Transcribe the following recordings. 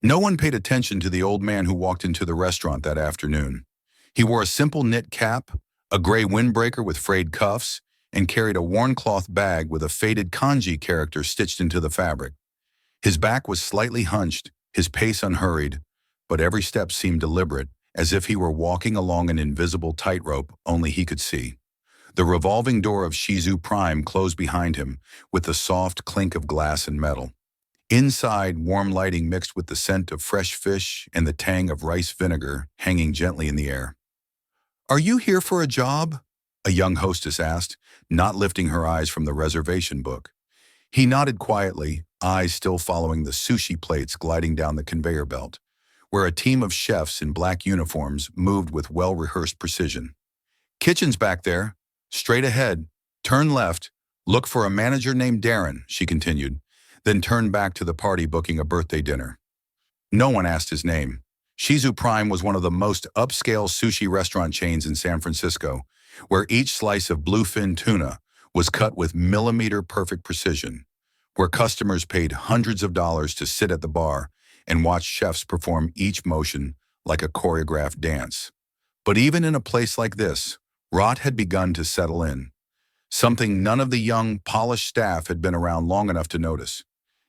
No one paid attention to the old man who walked into the restaurant that afternoon. He wore a simple knit cap, a gray windbreaker with frayed cuffs, and carried a worn cloth bag with a faded kanji character stitched into the fabric. His back was slightly hunched, his pace unhurried, but every step seemed deliberate, as if he were walking along an invisible tightrope only he could see. The revolving door of Shizu Prime closed behind him, with the soft clink of glass and metal. Inside, warm lighting mixed with the scent of fresh fish and the tang of rice vinegar hanging gently in the air. "Are you here for a job?" a young hostess asked, not lifting her eyes from the reservation book. He nodded quietly, eyes still following the sushi plates gliding down the conveyor belt, where a team of chefs in black uniforms moved with well-rehearsed precision. "Kitchen's back there. Straight ahead. Turn left. Look for a manager named Darren," she continued, then turned back to the party booking a birthday dinner. No one asked his name. Shizu Prime was one of the most upscale sushi restaurant chains in San Francisco, where each slice of bluefin tuna was cut with millimeter-perfect precision, where customers paid hundreds of dollars to sit at the bar and watch chefs perform each motion like a choreographed dance. But even in a place like this, rot had begun to settle in, something none of the young, polished staff had been around long enough to notice,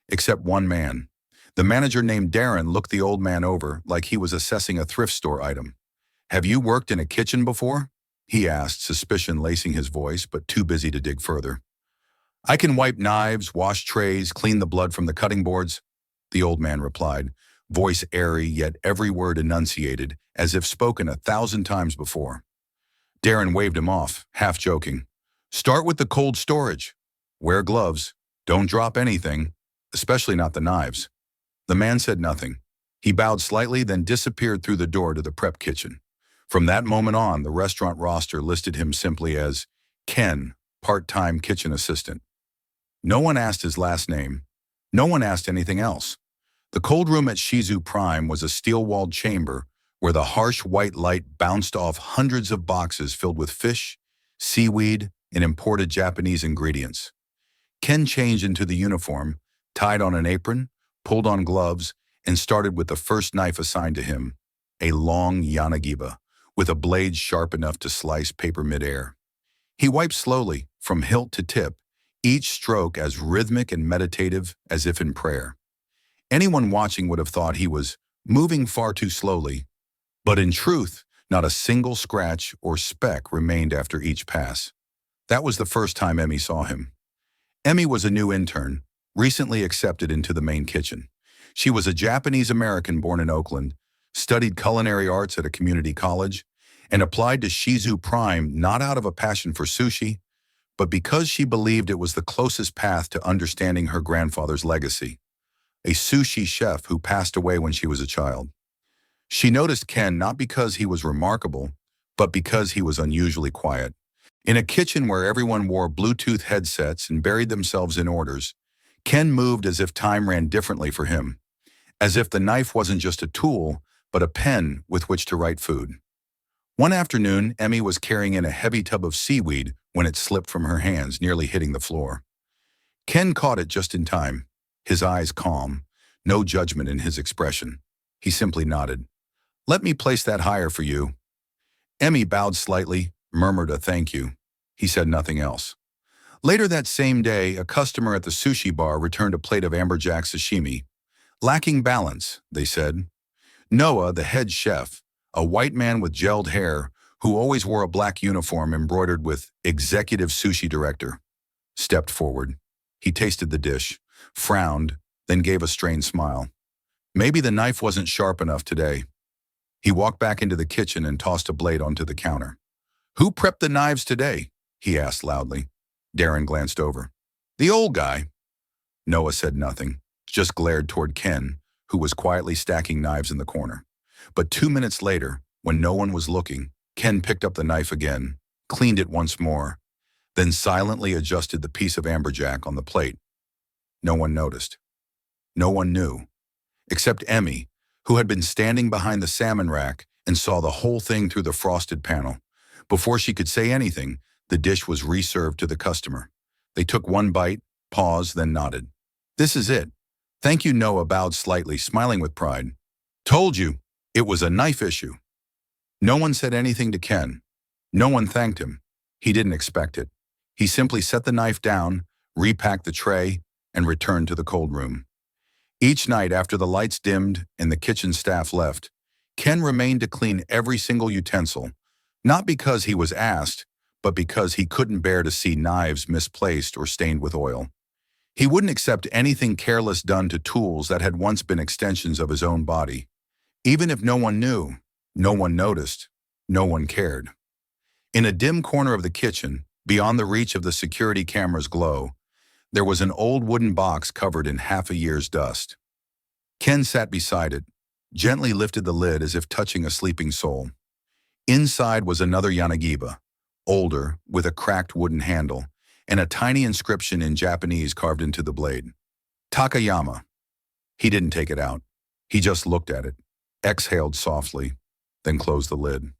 except one man. The manager named Darren looked the old man over like he was assessing a thrift store item. "Have you worked in a kitchen before?" he asked, suspicion lacing his voice, but too busy to dig further. "I can wipe knives, wash trays, clean the blood from the cutting boards," the old man replied, voice airy yet every word enunciated, as if spoken 1,000 times before. Darren waved him off, half joking. "Start with the cold storage. Wear gloves. Don't drop anything, especially not the knives." The man said nothing. He bowed slightly, then disappeared through the door to the prep kitchen. From that moment on, the restaurant roster listed him simply as Ken, part-time kitchen assistant. No one asked his last name. No one asked anything else. The cold room at Shizu Prime was a steel-walled chamber where the harsh white light bounced off hundreds of boxes filled with fish, seaweed, and imported Japanese ingredients. Ken changed into the uniform, tied on an apron, pulled on gloves, and started with the first knife assigned to him, a long yanagiba, with a blade sharp enough to slice paper midair. He wiped slowly, from hilt to tip, each stroke as rhythmic and meditative as if in prayer. Anyone watching would have thought he was moving far too slowly, but in truth, not a single scratch or speck remained after each pass. That was the first time Emmy saw him. Emmy was a new intern, recently accepted into the main kitchen. She was a Japanese-American born in Oakland, studied culinary arts at a community college, and applied to Shizu Prime not out of a passion for sushi, but because she believed it was the closest path to understanding her grandfather's legacy, a sushi chef who passed away when she was a child. She noticed Ken not because he was remarkable, but because he was unusually quiet. In a kitchen where everyone wore Bluetooth headsets and buried themselves in orders, Ken moved as if time ran differently for him, as if the knife wasn't just a tool, but a pen with which to write food. One afternoon, Emmy was carrying in a heavy tub of seaweed when it slipped from her hands, nearly hitting the floor. Ken caught it just in time, his eyes calm, no judgment in his expression. He simply nodded. "Let me place that higher for you." Emmy bowed slightly, murmured a thank you. He said nothing else. Later that same day, a customer at the sushi bar returned a plate of amberjack sashimi. "Lacking balance," they said. Noah, the head chef, a white man with gelled hair who always wore a black uniform embroidered with Executive Sushi Director, stepped forward. He tasted the dish, frowned, then gave a strained smile. Maybe the knife wasn't sharp enough today. He walked back into the kitchen and tossed a blade onto the counter. "Who prepped the knives today?" he asked loudly. Darren glanced over. "The old guy." Noah said nothing, just glared toward Ken, who was quietly stacking knives in the corner. But 2 minutes later, when no one was looking, Ken picked up the knife again, cleaned it once more, then silently adjusted the piece of amberjack on the plate. No one noticed. No one knew, except Emmy, who had been standing behind the salmon rack and saw the whole thing through the frosted panel. Before she could say anything, the dish was reserved to the customer. They took one bite, paused, then nodded. "This is it. Thank you, Noah bowed slightly, smiling with pride. Told you, it was a knife issue. No one said anything to Ken. No one thanked him. He didn't expect it. He simply set the knife down, repacked the tray, and returned to the cold room. Each night after the lights dimmed and the kitchen staff left, Ken remained to clean every single utensil, not because he was asked, but because he couldn't bear to see knives misplaced or stained with oil. He wouldn't accept anything careless done to tools that had once been extensions of his own body. Even if no one knew, no one noticed, no one cared. In a dim corner of the kitchen, beyond the reach of the security camera's glow, there was an old wooden box covered in half a year's dust. Ken sat beside it, gently lifted the lid as if touching a sleeping soul. Inside was another Yanagiba, older, with a cracked wooden handle, and a tiny inscription in Japanese carved into the blade. Takayama. He didn't take it out. He just looked at it, exhaled softly, then closed the lid.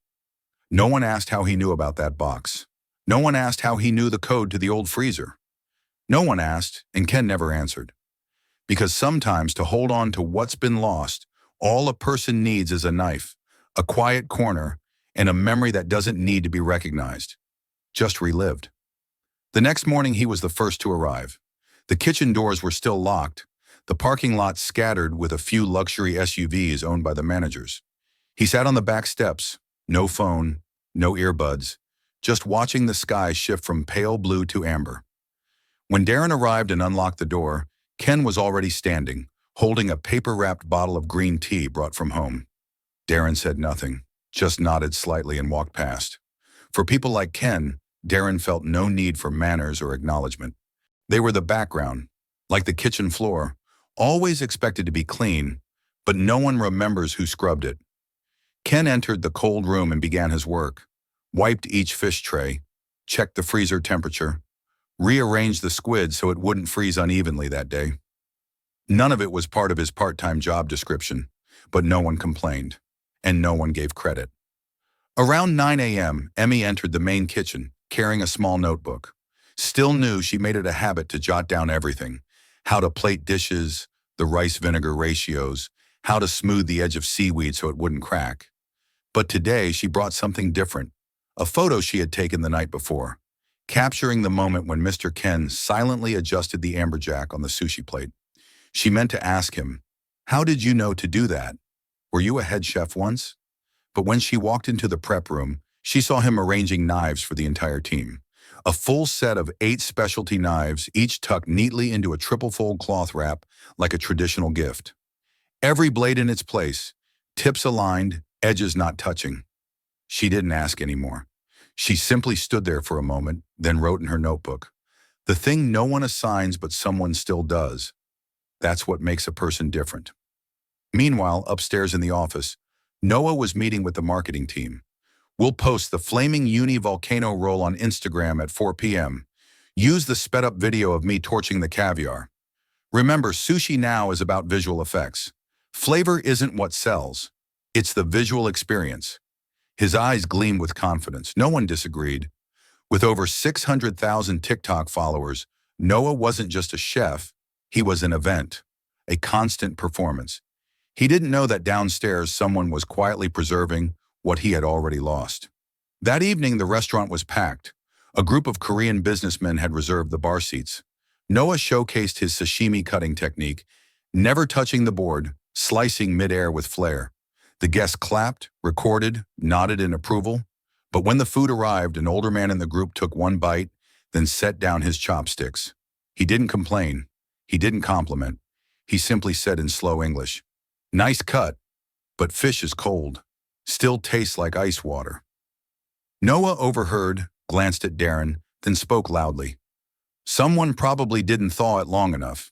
No one asked how he knew about that box. No one asked how he knew the code to the old freezer. No one asked, and Ken never answered. Because sometimes to hold on to what's been lost, all a person needs is a knife, a quiet corner, and a memory that doesn't need to be recognized, just relived. The next morning he was the first to arrive. The kitchen doors were still locked, the parking lot scattered with a few luxury SUVs owned by the managers. He sat on the back steps, no phone, no earbuds, just watching the sky shift from pale blue to amber. When Darren arrived and unlocked the door, Ken was already standing, holding a paper-wrapped bottle of green tea brought from home. Darren said nothing, just nodded slightly and walked past. For people like Ken, Darren felt no need for manners or acknowledgement. They were the background, like the kitchen floor, always expected to be clean, but no one remembers who scrubbed it. Ken entered the cold room and began his work, wiped each fish tray, checked the freezer temperature, rearranged the squid so it wouldn't freeze unevenly that day. None of it was part of his part-time job description, but no one complained, and no one gave credit. Around 9 a.m., Emmy entered the main kitchen, carrying a small notebook. Still new, she made it a habit to jot down everything: how to plate dishes, the rice-vinegar ratios, how to smooth the edge of seaweed so it wouldn't crack. But today she brought something different, a photo she had taken the night before, capturing the moment when Mr. Ken silently adjusted the amberjack on the sushi plate. She meant to ask him, "How did you know to do that? Were you a head chef once?" But when she walked into the prep room, she saw him arranging knives for the entire team. A full set of 8 specialty knives, each tucked neatly into a triple-fold cloth wrap like a traditional gift. Every blade in its place, tips aligned, edges not touching. She didn't ask anymore. She simply stood there for a moment, then wrote in her notebook, "The thing no one assigns but someone still does. That's what makes a person different." Meanwhile, upstairs in the office, Noah was meeting with the marketing team. "We'll post the flaming uni volcano roll on Instagram at 4 p.m. Use the sped-up video of me torching the caviar. Remember, sushi now is about visual effects. Flavor isn't what sells. It's the visual experience." His eyes gleamed with confidence. No one disagreed. With over 600,000 TikTok followers, Noah wasn't just a chef, he was an event, a constant performance. He didn't know that downstairs someone was quietly preserving what he had already lost. That evening, the restaurant was packed. A group of Korean businessmen had reserved the bar seats. Noah showcased his sashimi cutting technique, never touching the board, slicing midair with flair. The guests clapped, recorded, nodded in approval. But when the food arrived, an older man in the group took one bite, then set down his chopsticks. He didn't complain. He didn't compliment. He simply said in slow English, "Nice cut, but fish is cold. Still tastes like ice water." Noah overheard, glanced at Darren, then spoke loudly. "Someone probably didn't thaw it long enough."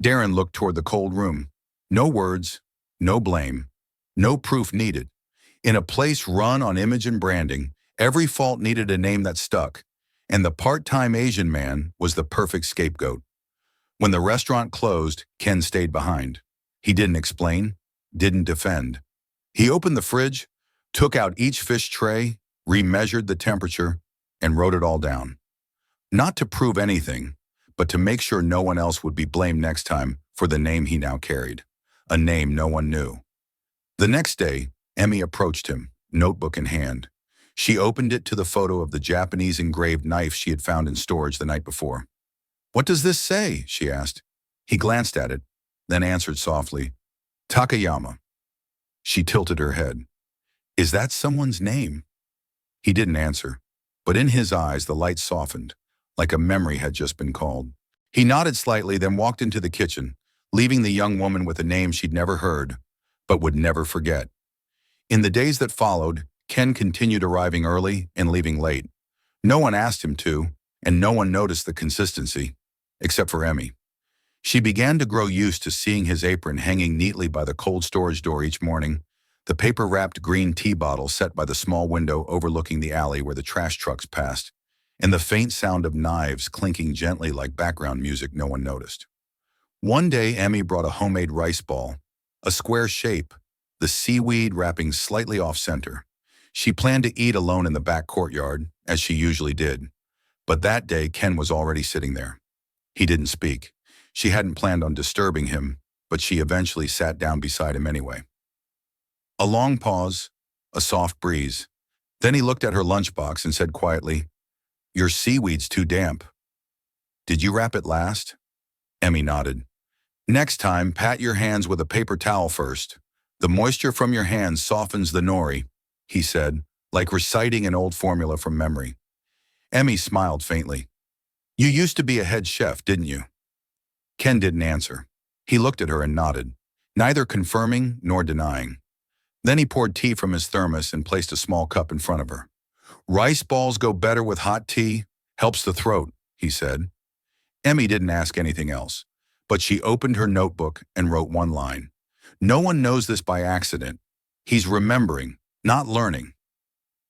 Darren looked toward the cold room. No words, no blame, no proof needed. In a place run on image and branding, every fault needed a name that stuck, and the part-time Asian man was the perfect scapegoat. When the restaurant closed, Ken stayed behind. He didn't explain, didn't defend. He opened the fridge, took out each fish tray, remeasured the temperature, and wrote it all down. Not to prove anything, but to make sure no one else would be blamed next time for the name he now carried, a name no one knew. The next day, Emmy approached him, notebook in hand. She opened it to the photo of the Japanese engraved knife she had found in storage the night before. "What does this say?" she asked. He glanced at it, then answered softly, "Takayama." She tilted her head. "Is that someone's name?" He didn't answer, but in his eyes the light softened, like a memory had just been called. He nodded slightly, then walked into the kitchen, leaving the young woman with a name she'd never heard, but would never forget. In the days that followed, Ken continued arriving early and leaving late. No one asked him to, and no one noticed the consistency, except for Emmy. She began to grow used to seeing his apron hanging neatly by the cold storage door each morning, the paper-wrapped green tea bottle set by the small window overlooking the alley where the trash trucks passed, and the faint sound of knives clinking gently like background music no one noticed. One day, Emmy brought a homemade rice ball, a square shape, the seaweed wrapping slightly off-center. She planned to eat alone in the back courtyard, as she usually did. But that day, Ken was already sitting there. He didn't speak. She hadn't planned on disturbing him, but she eventually sat down beside him anyway. A long pause, a soft breeze. Then he looked at her lunchbox and said quietly, "Your seaweed's too damp. Did you wrap it last?" Emmy nodded. "Next time, pat your hands with a paper towel first. The moisture from your hands softens the nori," he said, like reciting an old formula from memory. Emmy smiled faintly. "You used to be a head chef, didn't you?" Ken didn't answer. He looked at her and nodded, neither confirming nor denying. Then he poured tea from his thermos and placed a small cup in front of her. "Rice balls go better with hot tea, helps the throat," he said. Emmy didn't ask anything else, but she opened her notebook and wrote one line. "No one knows this by accident. He's remembering, not learning."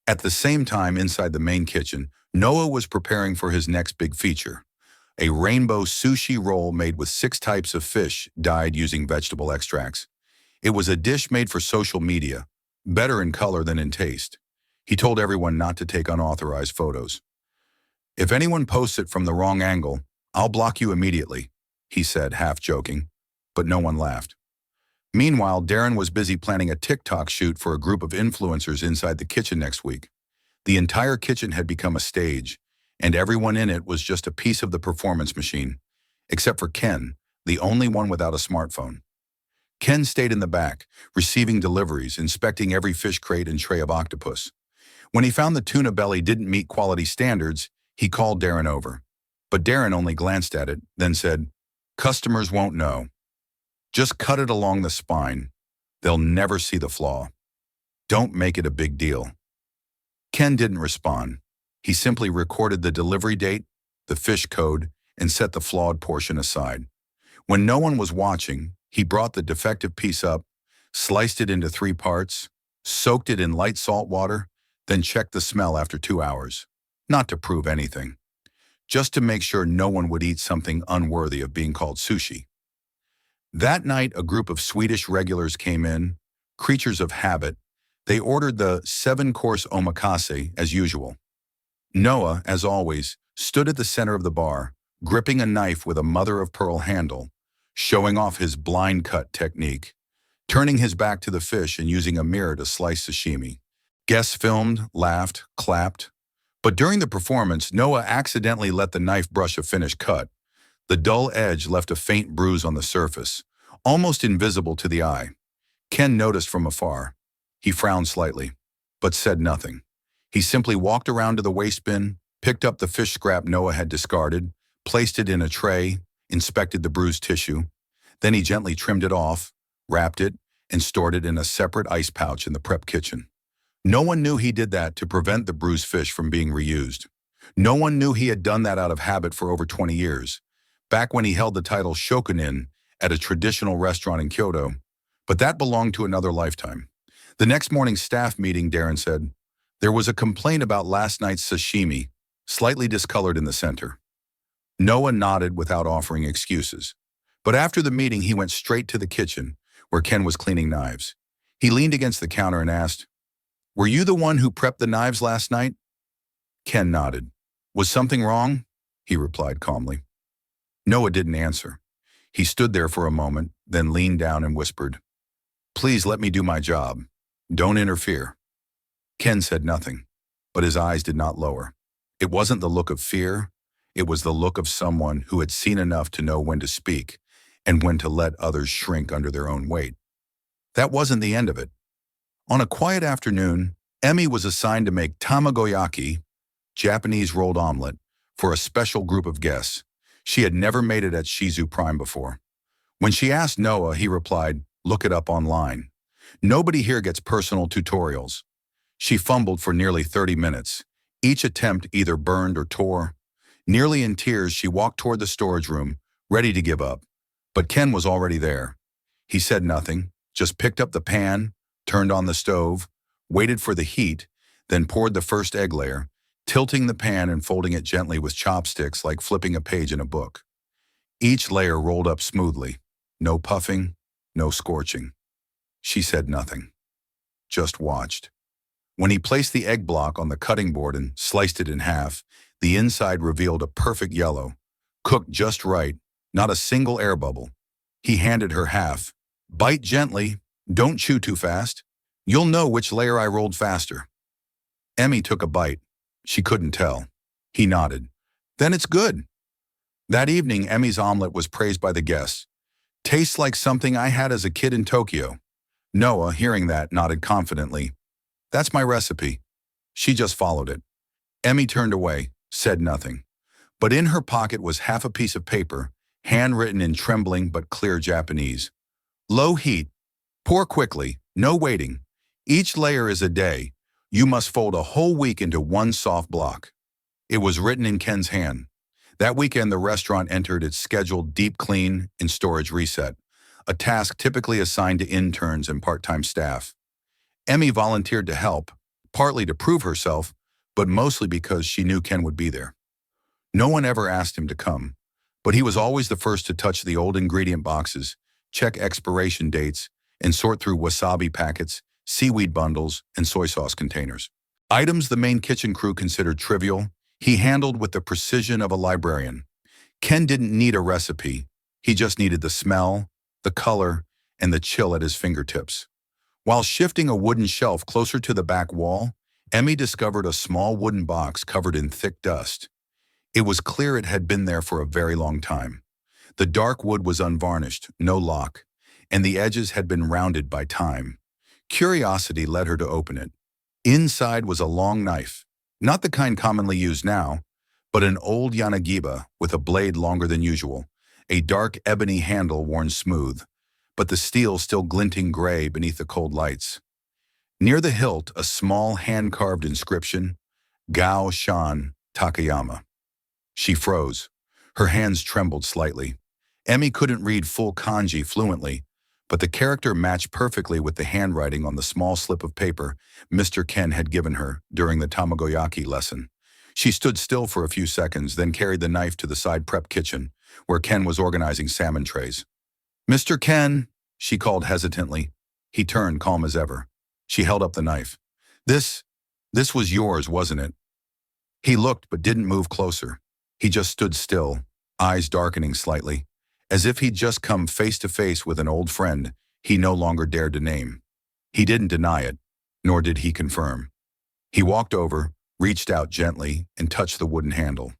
At the same time, inside the main kitchen, Noah was preparing for his next big feature, a rainbow sushi roll made with 6 types of fish dyed using vegetable extracts. It was a dish made for social media, better in color than in taste. He told everyone not to take unauthorized photos. "If anyone posts it from the wrong angle, I'll block you immediately," he said, half joking, but no one laughed. Meanwhile, Darren was busy planning a TikTok shoot for a group of influencers inside the kitchen next week. The entire kitchen had become a stage, and everyone in it was just a piece of the performance machine, except for Ken, the only one without a smartphone. Ken stayed in the back, receiving deliveries, inspecting every fish crate and tray of octopus. When he found the tuna belly didn't meet quality standards, he called Darren over. But Darren only glanced at it, then said, "Customers won't know. Just cut it along the spine. They'll never see the flaw. Don't make it a big deal." Ken didn't respond. He simply recorded the delivery date, the fish code, and set the flawed portion aside. When no one was watching, he brought the defective piece up, sliced it into 3 parts, soaked it in light salt water, then checked the smell after 2 hours. Not to prove anything, just to make sure no one would eat something unworthy of being called sushi. That night, a group of Swedish regulars came in, creatures of habit. They ordered the 7-course omakase as usual. Noah, as always, stood at the center of the bar, gripping a knife with a mother-of-pearl handle, showing off his blind cut technique, turning his back to the fish and using a mirror to slice sashimi. Guests filmed, laughed, clapped. But during the performance, Noah accidentally let the knife brush a finished cut. The dull edge left a faint bruise on the surface, almost invisible to the eye. Ken noticed from afar. He frowned slightly, but said nothing. He simply walked around to the waste bin, picked up the fish scrap Noah had discarded, placed it in a tray, inspected the bruised tissue. Then he gently trimmed it off, wrapped it, and stored it in a separate ice pouch in the prep kitchen. No one knew he did that to prevent the bruised fish from being reused. No one knew he had done that out of habit for over 20 years, back when he held the title shokunin at a traditional restaurant in Kyoto. But that belonged to another lifetime. The next morning's staff meeting, Darren said, "There was a complaint about last night's sashimi, slightly discolored in the center." Noah nodded without offering excuses. But after the meeting, he went straight to the kitchen, where Ken was cleaning knives. He leaned against the counter and asked, "Were you the one who prepped the knives last night?" Ken nodded. "Was something wrong?" he replied calmly. Noah didn't answer. He stood there for a moment, then leaned down and whispered, "Please let me do my job. Don't interfere." Ken said nothing, but his eyes did not lower. It wasn't the look of fear. It was the look of someone who had seen enough to know when to speak and when to let others shrink under their own weight. That wasn't the end of it. On a quiet afternoon, Emmy was assigned to make tamagoyaki, Japanese rolled omelet, for a special group of guests. She had never made it at Shizu Prime before. When she asked Noah, he replied, "Look it up online. Nobody here gets personal tutorials." She fumbled for nearly 30 minutes. Each attempt either burned or tore. Nearly in tears, she walked toward the storage room, ready to give up. But Ken was already there. He said nothing, just picked up the pan, turned on the stove, waited for the heat, then poured the first egg layer, tilting the pan and folding it gently with chopsticks like flipping a page in a book. Each layer rolled up smoothly. No puffing, no scorching. She said nothing, just watched. When he placed the egg block on the cutting board and sliced it in half, the inside revealed a perfect yellow, cooked just right, not a single air bubble. He handed her half. "Bite gently, don't chew too fast. You'll know which layer I rolled faster." Emmy took a bite. She couldn't tell. He nodded. "Then it's good." That evening, Emmy's omelet was praised by the guests. "Tastes like something I had as a kid in Tokyo." Noah, hearing that, nodded confidently. "That's my recipe." She just followed it. Emmy turned away, said nothing. But in her pocket was half a piece of paper, handwritten in trembling but clear Japanese. "Low heat. Pour quickly. No waiting. Each layer is a day. You must fold a whole week into one soft block." It was written in Ken's hand. That weekend, the restaurant entered its scheduled deep clean and storage reset, a task typically assigned to interns and part-time staff. Emmy volunteered to help, partly to prove herself, but mostly because she knew Ken would be there. No one ever asked him to come, but he was always the first to touch the old ingredient boxes, check expiration dates, and sort through wasabi packets, seaweed bundles, and soy sauce containers. Items the main kitchen crew considered trivial, he handled with the precision of a librarian. Ken didn't need a recipe. He just needed the smell, the color, and the chill at his fingertips. While shifting a wooden shelf closer to the back wall, Emmy discovered a small wooden box covered in thick dust. It was clear it had been there for a very long time. The dark wood was unvarnished, no lock, and the edges had been rounded by time. Curiosity led her to open it. Inside was a long knife, not the kind commonly used now, but an old yanagiba with a blade longer than usual, a dark ebony handle worn smooth, but the steel still glinting gray beneath the cold lights. Near the hilt, a small hand-carved inscription, "Gao Shan Takayama." She froze. Her hands trembled slightly. Emmy couldn't read full kanji fluently, but the character matched perfectly with the handwriting on the small slip of paper Mr. Ken had given her during the tamagoyaki lesson. She stood still for a few seconds, then carried the knife to the side prep kitchen, where Ken was organizing salmon trays. "Mr. Ken," she called hesitantly. He turned, calm as ever. She held up the knife. This was yours, wasn't it?" He looked but didn't move closer. He just stood still, eyes darkening slightly, as if he'd just come face to face with an old friend he no longer dared to name. He didn't deny it, nor did he confirm. He walked over, reached out gently, and touched the wooden handle.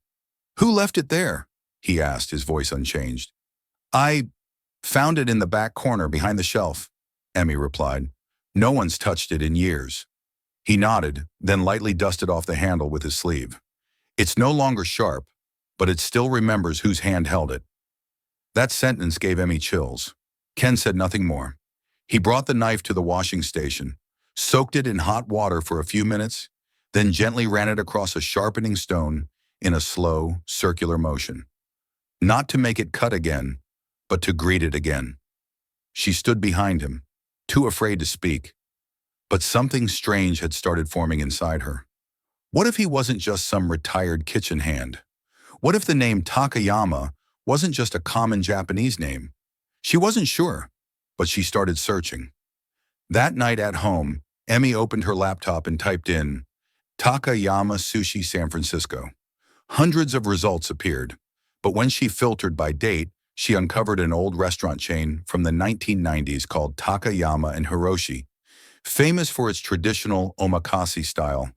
"Who left it there?" he asked, his voice unchanged. "I found it in the back corner behind the shelf," Emmy replied. "No one's touched it in years." He nodded, then lightly dusted off the handle with his sleeve. "It's no longer sharp, but it still remembers whose hand held it." That sentence gave Emmy chills. Ken said nothing more. He brought the knife to the washing station, soaked it in hot water for a few minutes, then gently ran it across a sharpening stone in a slow, circular motion. Not to make it cut again, but to greet it again. She stood behind him, too afraid to speak. But something strange had started forming inside her. What if he wasn't just some retired kitchen hand? What if the name Takayama wasn't just a common Japanese name? She wasn't sure, but she started searching. That night at home, Emmy opened her laptop and typed in, "Takayama Sushi San Francisco." Hundreds of results appeared, but when she filtered by date, she uncovered an old restaurant chain from the 1990s called Takayama in Hiroshi, famous for its traditional omakase style,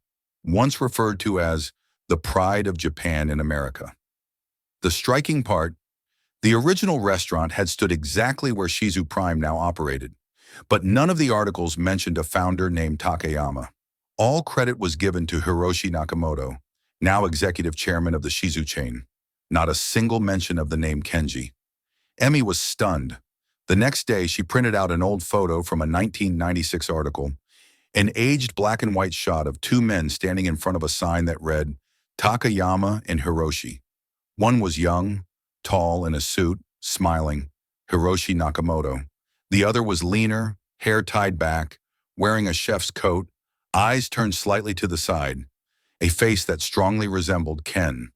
once referred to as the pride of Japan in America. The striking part, the original restaurant had stood exactly where Shizu Prime now operated, but none of the articles mentioned a founder named Takayama. All credit was given to Hiroshi Nakamoto, now executive chairman of the Shizu chain. Not a single mention of the name Kenji. Emmy was stunned. The next day, she printed out an old photo from a 1996 article, an aged black and white shot of two men standing in front of a sign that read, Takayama and Hiroshi. One was young, tall, in a suit, smiling, Hiroshi Nakamoto. The other was leaner, hair tied back, wearing a chef's coat, eyes turned slightly to the side, a face that strongly resembled Ken.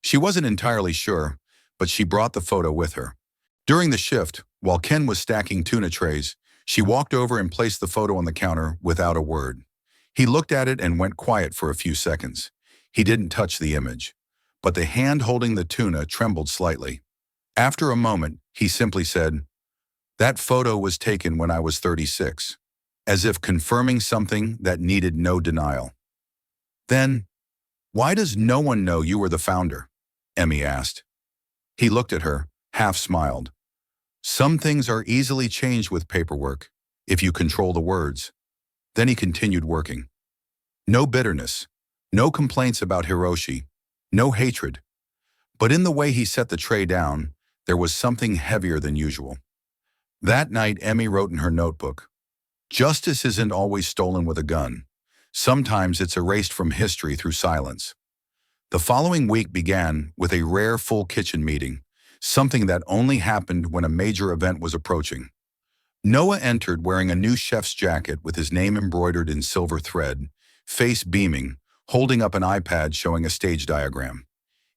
She wasn't entirely sure, but she brought the photo with her. During the shift, while Ken was stacking tuna trays, she walked over and placed the photo on the counter without a word. He looked at it and went quiet for a few seconds. He didn't touch the image, but the hand holding the tuna trembled slightly. After a moment, he simply said, "That photo was taken when I was 36, as if confirming something that needed no denial." "Then, why does no one know you were the founder?" Emmy asked. He looked at her, half smiled. "Some things are easily changed with paperwork, if you control the words." Then he continued working. No bitterness, no complaints about Hiroshi, no hatred. But in the way he set the tray down, there was something heavier than usual. That night, Emmy wrote in her notebook, "Justice isn't always stolen with a gun. Sometimes it's erased from history through silence." The following week began with a rare full kitchen meeting, something that only happened when a major event was approaching. Noah entered wearing a new chef's jacket with his name embroidered in silver thread, face beaming, holding up an iPad showing a stage diagram.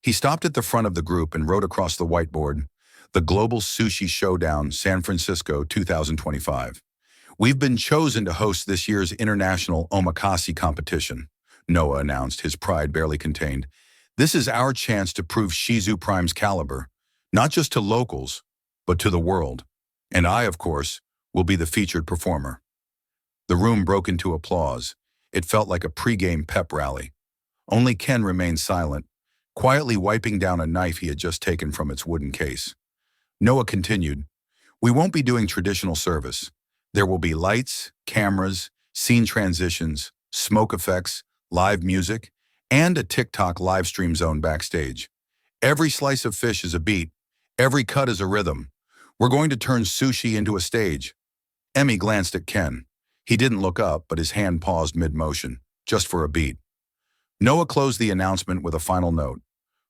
He stopped at the front of the group and wrote across the whiteboard, "The Global Sushi Showdown, San Francisco 2025. We've been chosen to host this year's international omakase competition," Noah announced, his pride barely contained. "This is our chance to prove Shizu Prime's caliber, not just to locals, but to the world. And I, of course, will be the featured performer." The room broke into applause. It felt like a pre-game pep rally. Only Ken remained silent, quietly wiping down a knife he had just taken from its wooden case. Noah continued, "We won't be doing traditional service. There will be lights, cameras, scene transitions, smoke effects, live music, and a TikTok live stream zone backstage. Every slice of fish is a beat. Every cut is a rhythm. We're going to turn sushi into a stage." Emmy glanced at Ken. He didn't look up, but his hand paused mid-motion, just for a beat. Noah closed the announcement with a final note.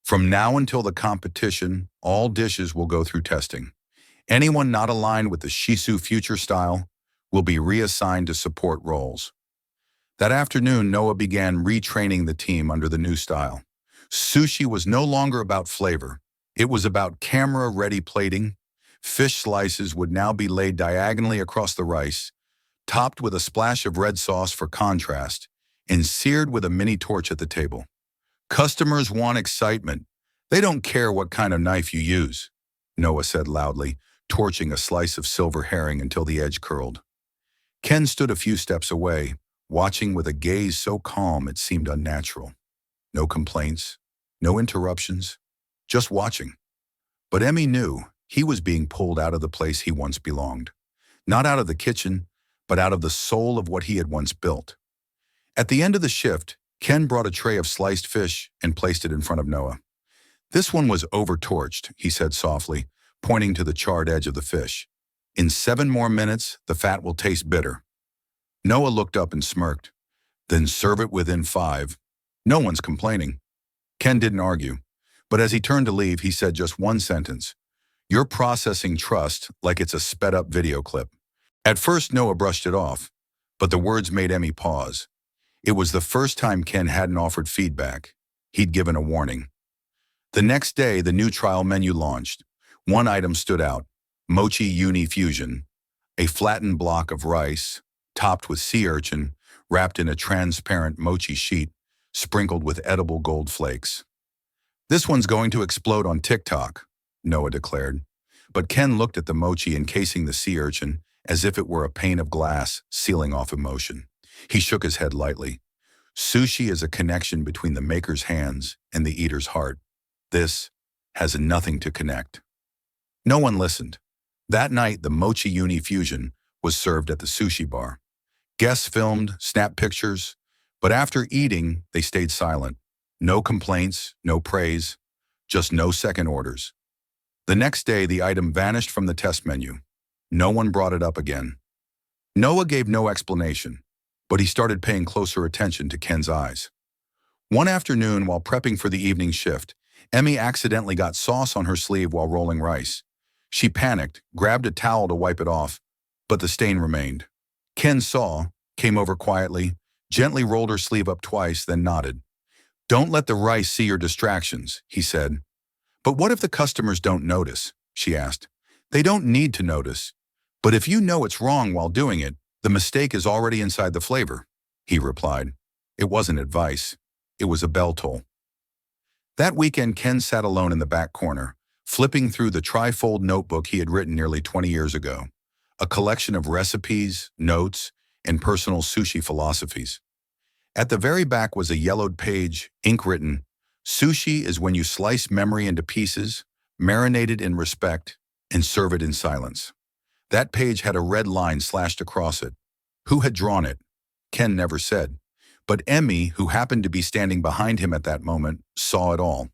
"From now until the competition, all dishes will go through testing. Anyone not aligned with the Shizu future style will be reassigned to support roles." That afternoon, Noah began retraining the team under the new style. Sushi was no longer about flavor. It was about camera-ready plating. Fish slices would now be laid diagonally across the rice, topped with a splash of red sauce for contrast, and seared with a mini torch at the table. "Customers want excitement. They don't care what kind of knife you use," Noah said loudly, torching a slice of silver herring until the edge curled. Ken stood a few steps away, watching with a gaze so calm it seemed unnatural. No complaints, no interruptions, just watching. But Emmy knew he was being pulled out of the place he once belonged. Not out of the kitchen, but out of the soul of what he had once built. At the end of the shift, Ken brought a tray of sliced fish and placed it in front of Noah. "This one was over-torched," he said softly, pointing to the charred edge of the fish. "In 7 more minutes, the fat will taste bitter." Noah looked up and smirked. "Then serve it within 5. No one's complaining." Ken didn't argue, but as he turned to leave, he said just one sentence. "You're processing trust like it's a sped-up video clip." At first, Noah brushed it off, but the words made Emmy pause. It was the first time Ken hadn't offered feedback. He'd given a warning. The next day, the new trial menu launched. One item stood out, Mochi Uni Fusion, a flattened block of rice, topped with sea urchin, wrapped in a transparent mochi sheet, sprinkled with edible gold flakes. "This one's going to explode on TikTok," Noah declared. But Ken looked at the mochi encasing the sea urchin as if it were a pane of glass sealing off emotion. He shook his head lightly. Sushi is a connection between the maker's hands and the eater's heart. This has nothing to connect. No one listened. That night, the mochi uni fusion was served at the sushi bar. Guests filmed, snapped pictures, but after eating, they stayed silent. No complaints, no praise, just no second orders. The next day, the item vanished from the test menu. No one brought it up again. Noah gave no explanation, but he started paying closer attention to Ken's eyes. One afternoon, while prepping for the evening shift, Emmy accidentally got sauce on her sleeve while rolling rice. She panicked, grabbed a towel to wipe it off, but the stain remained. Ken saw, came over quietly, gently rolled her sleeve up twice, then nodded. "Don't let the rice see your distractions," he said. "But what if the customers don't notice?" she asked. "They don't need to notice. But if you know it's wrong while doing it, the mistake is already inside the flavor," he replied. It wasn't advice. It was a bell toll. That weekend, Ken sat alone in the back corner, flipping through the trifold notebook he had written nearly 20 years ago, a collection of recipes, notes, and personal sushi philosophies. At the very back was a yellowed page, ink written, "Sushi is when you slice memory into pieces, marinate it in respect, and serve it in silence." That page had a red line slashed across it. Who had drawn it? Ken never said. But Emmy, who happened to be standing behind him at that moment, saw it all.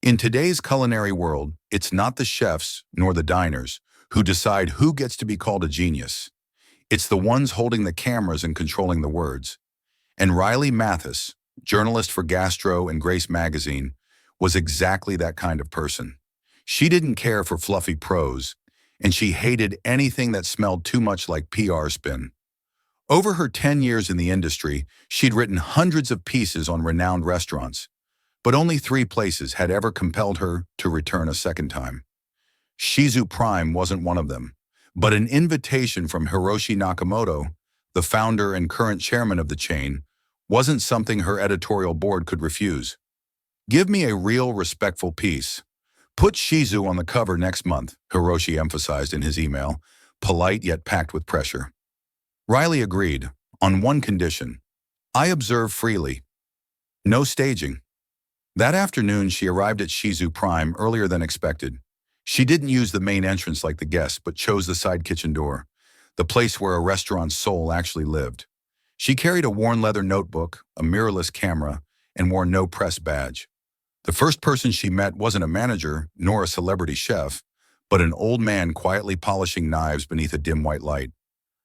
In today's culinary world, it's not the chefs nor the diners who decide who gets to be called a genius. It's the ones holding the cameras and controlling the words. And Riley Mathis, journalist for Gastro and Grace magazine, was exactly that kind of person. She didn't care for fluffy prose, and she hated anything that smelled too much like PR spin. Over her 10 years in the industry, she'd written hundreds of pieces on renowned restaurants, but only 3 places had ever compelled her to return a second time. Shizu Prime wasn't one of them, but an invitation from Hiroshi Nakamoto, the founder and current chairman of the chain, wasn't something her editorial board could refuse. "Give me a real, respectful piece. Put Shizu on the cover next month," Hiroshi emphasized in his email, polite yet packed with pressure. Riley agreed, on one condition: "I observe freely. No staging." That afternoon, she arrived at Shizu Prime earlier than expected. She didn't use the main entrance like the guests, but chose the side kitchen door, the place where a restaurant's soul actually lived. She carried a worn leather notebook, a mirrorless camera, and wore no press badge. The first person she met wasn't a manager nor a celebrity chef, but an old man quietly polishing knives beneath a dim white light.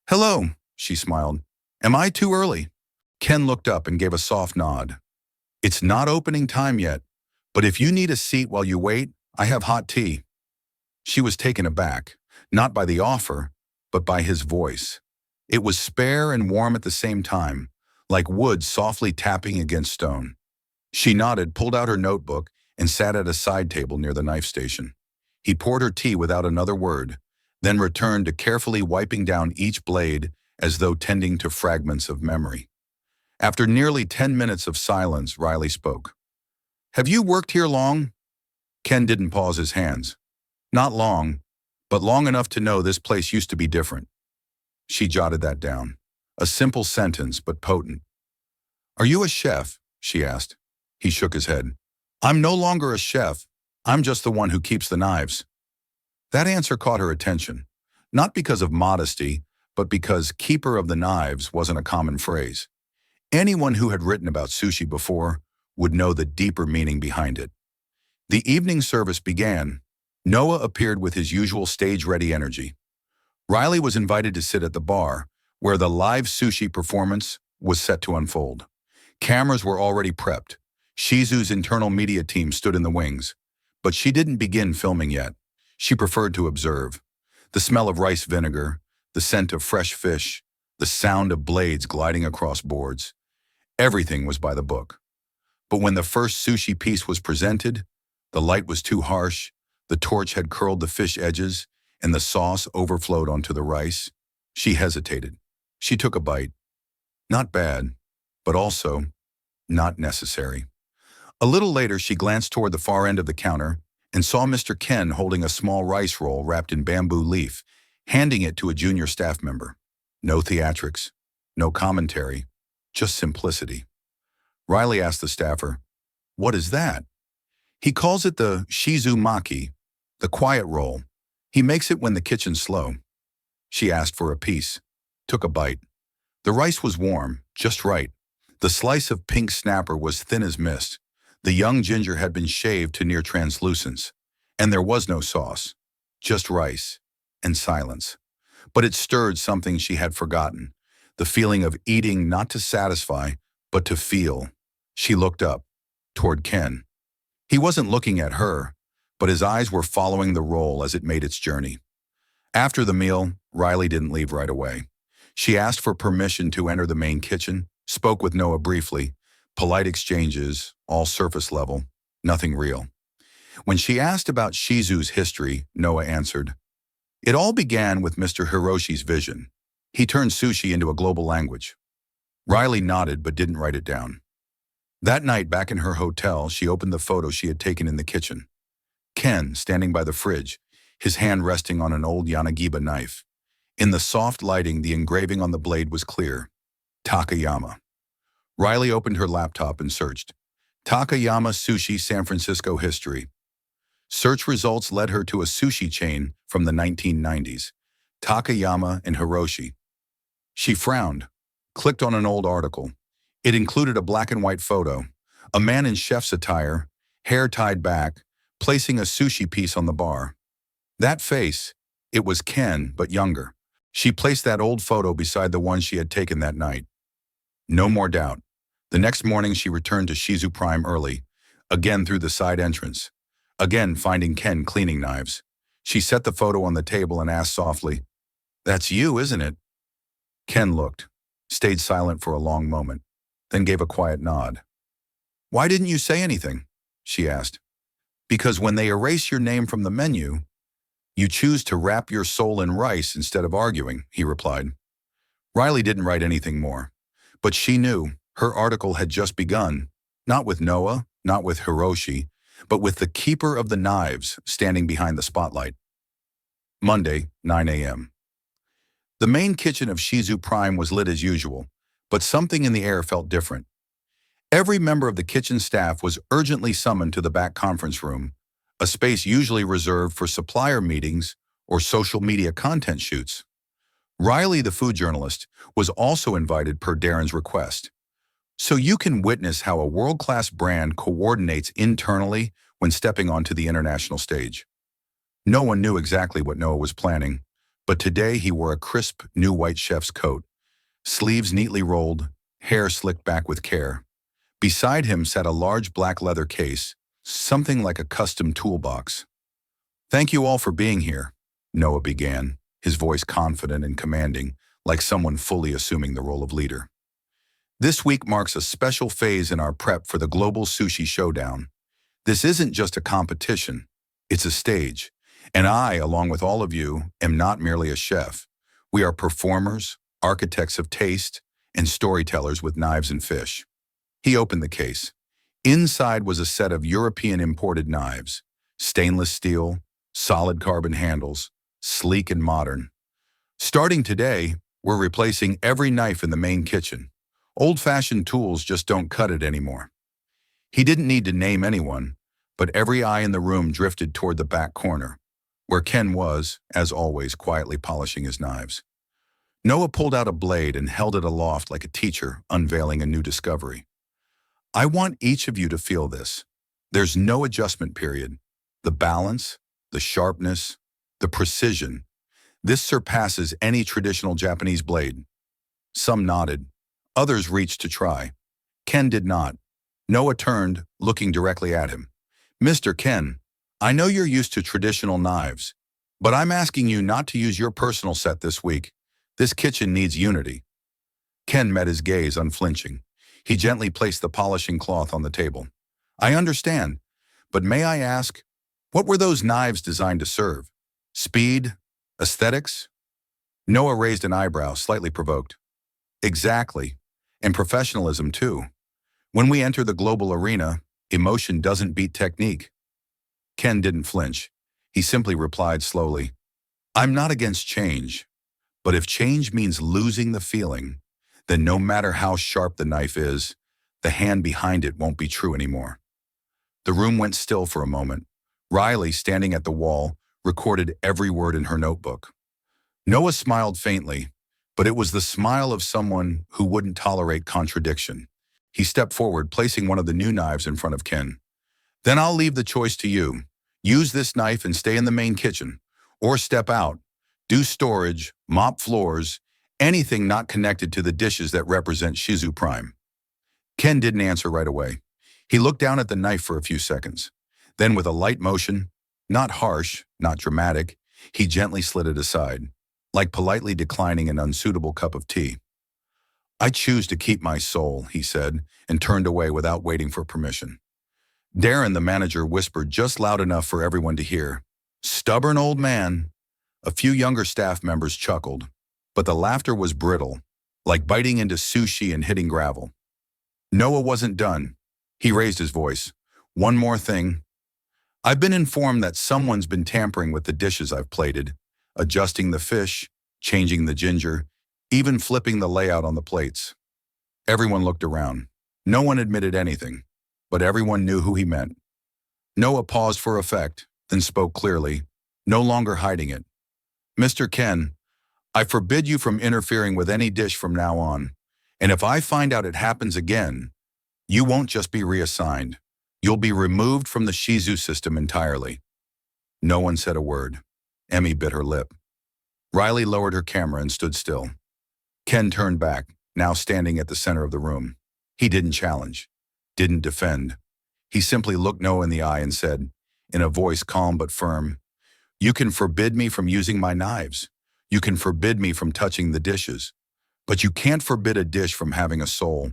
"Hello," she smiled. "Am I too early?" Ken looked up and gave a soft nod. "It's not opening time yet, but if you need a seat while you wait, I have hot tea." She was taken aback, not by the offer, but by his voice. It was spare and warm at the same time, like wood softly tapping against stone. She nodded, pulled out her notebook, and sat at a side table near the knife station. He poured her tea without another word, then returned to carefully wiping down each blade as though tending to fragments of memory. After nearly 10 minutes of silence, Riley spoke. "Have you worked here long?" Ken didn't pause his hands. "Not long, but long enough to know this place used to be different." She jotted that down. A simple sentence, but potent. "Are you a chef?" she asked. He shook his head. "I'm no longer a chef. I'm just the one who keeps the knives." That answer caught her attention, not because of modesty, but because keeper of the knives wasn't a common phrase. Anyone who had written about sushi before would know the deeper meaning behind it. The evening service began. Noah appeared with his usual stage-ready energy. Riley was invited to sit at the bar, where the live sushi performance was set to unfold. Cameras were already prepped. Shizu's internal media team stood in the wings, but she didn't begin filming yet. She preferred to observe. The smell of rice vinegar, the scent of fresh fish, the sound of blades gliding across boards. Everything was by the book. But when the first sushi piece was presented, the light was too harsh, the torch had curled the fish edges, and the sauce overflowed onto the rice. She hesitated. She took a bite. Not bad, but also not necessary. A little later, she glanced toward the far end of the counter and saw Mr. Ken holding a small rice roll wrapped in bamboo leaf, handing it to a junior staff member. No theatrics, no commentary, just simplicity. Riley asked the staffer, "What is that?" "He calls it the shizumaki, the quiet roll. He makes it when the kitchen's slow." She asked for a piece, took a bite. The rice was warm, just right. The slice of pink snapper was thin as mist. The young ginger had been shaved to near translucence. And there was no sauce, just rice and silence. But it stirred something she had forgotten, the feeling of eating not to satisfy, but to feel. She looked up, toward Ken. He wasn't looking at her, but his eyes were following the roll as it made its journey. After the meal, Riley didn't leave right away. She asked for permission to enter the main kitchen, spoke with Noah briefly, polite exchanges, all surface level, nothing real. When she asked about Shizu's history, Noah answered, "It all began with Mr. Hiroshi's vision. He turned sushi into a global language." Riley nodded but didn't write it down. That night, back in her hotel, she opened the photo she had taken in the kitchen. Ken, standing by the fridge, his hand resting on an old Yanagiba knife. In the soft lighting, the engraving on the blade was clear. Takayama. Riley opened her laptop and searched. Takayama Sushi San Francisco history. Search results led her to a sushi chain from the 1990s, Takayama and Hiroshi. She frowned, clicked on an old article. It included a black and white photo, a man in chef's attire, hair tied back, placing a sushi piece on the bar. That face, it was Ken, but younger. She placed that old photo beside the one she had taken that night. No more doubt. The next morning she returned to Shizu Prime early, again through the side entrance, again finding Ken cleaning knives. She set the photo on the table and asked softly, "That's you, isn't it?" Ken looked, stayed silent for a long moment, then gave a quiet nod. "Why didn't you say anything?" she asked. "Because when they erase your name from the menu, you choose to wrap your soul in rice instead of arguing," he replied. Riley didn't write anything more, but she knew her article had just begun, not with Noah, not with Hiroshi, but with the keeper of the knives standing behind the spotlight. Monday, 9 a.m. The main kitchen of Shizu Prime was lit as usual, but something in the air felt different. Every member of the kitchen staff was urgently summoned to the back conference room, a space usually reserved for supplier meetings or social media content shoots. Riley, the food journalist, was also invited per Darren's request. So you can witness how a world-class brand coordinates internally when stepping onto the international stage. No one knew exactly what Noah was planning, but today he wore a crisp, new white chef's coat, sleeves neatly rolled, hair slicked back with care. Beside him sat a large black leather case, something like a custom toolbox. "Thank you all for being here," Noah began, his voice confident and commanding, like someone fully assuming the role of leader. "This week marks a special phase in our prep for the Global Sushi Showdown. This isn't just a competition, it's a stage. And I, along with all of you, am not merely a chef. We are performers, architects of taste, and storytellers with knives and fish." He opened the case. Inside was a set of European imported knives, stainless steel, solid carbon handles, sleek and modern. "Starting today, we're replacing every knife in the main kitchen. Old-fashioned tools just don't cut it anymore." He didn't need to name anyone, but every eye in the room drifted toward the back corner, where Ken was, as always, quietly polishing his knives. Noah pulled out a blade and held it aloft like a teacher unveiling a new discovery. "I want each of you to feel this. There's no adjustment period. The balance, the sharpness, the precision. This surpasses any traditional Japanese blade." Some nodded. Others reached to try. Ken did not. Noah turned, looking directly at him. "Mr. Ken, I know you're used to traditional knives, but I'm asking you not to use your personal set this week. This kitchen needs unity." Ken met his gaze unflinching. He gently placed the polishing cloth on the table. "I understand, but may I ask, what were those knives designed to serve? Speed? Aesthetics?" Noah raised an eyebrow, slightly provoked. "Exactly. And professionalism, too. When we enter the global arena, emotion doesn't beat technique." Ken didn't flinch. He simply replied slowly, "I'm not against change, but if change means losing the feeling, then no matter how sharp the knife is, the hand behind it won't be true anymore." The room went still for a moment. Riley, standing at the wall, recorded every word in her notebook. Noah smiled faintly, but it was the smile of someone who wouldn't tolerate contradiction. He stepped forward, placing one of the new knives in front of Ken. "Then I'll leave the choice to you. Use this knife and stay in the main kitchen, or step out, do storage, mop floors, anything not connected to the dishes that represent Shizu Prime." Ken didn't answer right away. He looked down at the knife for a few seconds. Then with a light motion, not harsh, not dramatic, he gently slid it aside, like politely declining an unsuitable cup of tea. "I choose to keep my soul," he said, and turned away without waiting for permission. Darren, the manager, whispered just loud enough for everyone to hear, "Stubborn old man." A few younger staff members chuckled, but the laughter was brittle, like biting into sushi and hitting gravel. Noah wasn't done. He raised his voice. "One more thing. I've been informed that someone's been tampering with the dishes I've plated, adjusting the fish, changing the ginger, even flipping the layout on the plates." Everyone looked around. No one admitted anything, but everyone knew who he meant. Noah paused for effect, then spoke clearly, no longer hiding it. "Mr. Ken, I forbid you from interfering with any dish from now on, and if I find out it happens again, you won't just be reassigned. You'll be removed from the Shizu system entirely." No one said a word. Emmy bit her lip. Riley lowered her camera and stood still. Ken turned back, now standing at the center of the room. He didn't challenge, didn't defend. He simply looked Noah in the eye and said, in a voice calm but firm, "You can forbid me from using my knives. You can forbid me from touching the dishes. But you can't forbid a dish from having a soul,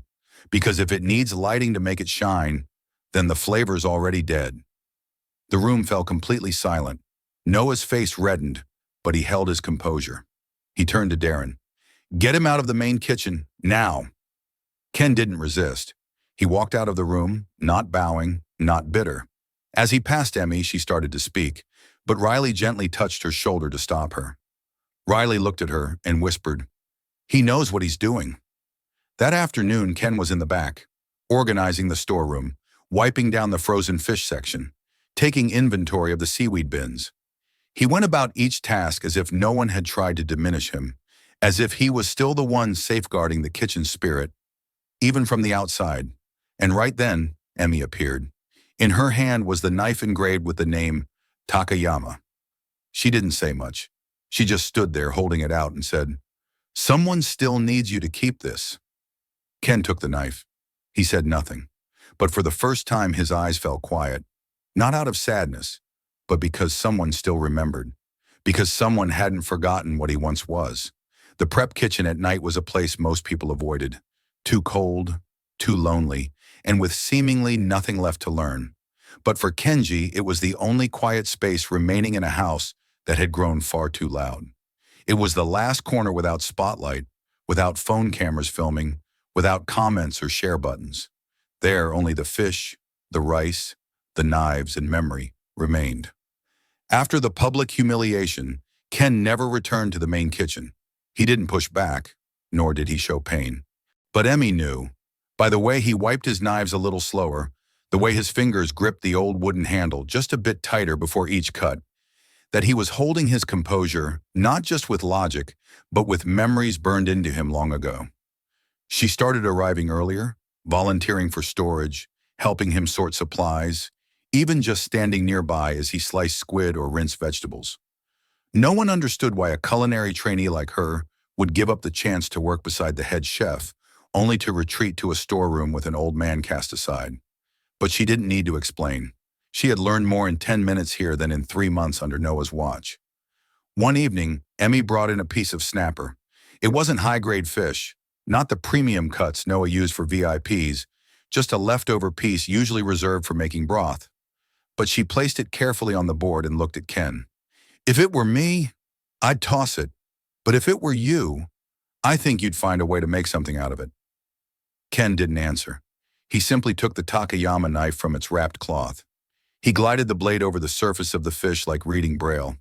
because if it needs lighting to make it shine, then the flavor's already dead." The room fell completely silent. Noah's face reddened, but he held his composure. He turned to Darren. "Get him out of the main kitchen, now." Ken didn't resist. He walked out of the room, not bowing, not bitter. As he passed Emmy, she started to speak, but Riley gently touched her shoulder to stop her. Riley looked at her and whispered, "He knows what he's doing." That afternoon, Ken was in the back, organizing the storeroom, wiping down the frozen fish section, taking inventory of the seaweed bins. He went about each task as if no one had tried to diminish him, as if he was still the one safeguarding the kitchen spirit, even from the outside. And right then, Emmy appeared. In her hand was the knife engraved with the name Takayama. She didn't say much. She just stood there holding it out and said, "Someone still needs you to keep this." Ken took the knife. He said nothing, but for the first time his eyes fell quiet, not out of sadness, but because someone still remembered, because someone hadn't forgotten what he once was. The prep kitchen at night was a place most people avoided, too cold, too lonely, and with seemingly nothing left to learn. But for Kenji, it was the only quiet space remaining in a house that had grown far too loud. It was the last corner without spotlight, without phone cameras filming, without comments or share buttons. There, only the fish, the rice, the knives, and memory remained. After the public humiliation, Ken never returned to the main kitchen. He didn't push back, nor did he show pain. But Emmy knew, by the way he wiped his knives a little slower, the way his fingers gripped the old wooden handle just a bit tighter before each cut, that he was holding his composure not just with logic, but with memories burned into him long ago. She started arriving earlier, volunteering for storage, helping him sort supplies, even just standing nearby as he sliced squid or rinsed vegetables. No one understood why a culinary trainee like her would give up the chance to work beside the head chef, only to retreat to a storeroom with an old man cast aside. But she didn't need to explain. She had learned more in 10 minutes here than in 3 months under Noah's watch. One evening, Emmy brought in a piece of snapper. It wasn't high-grade fish, not the premium cuts Noah used for VIPs, just a leftover piece usually reserved for making broth. But she placed it carefully on the board and looked at Ken. "If it were me, I'd toss it. But if it were you, I think you'd find a way to make something out of it." Ken didn't answer. He simply took the Takayama knife from its wrapped cloth. He glided the blade over the surface of the fish like reading Braille,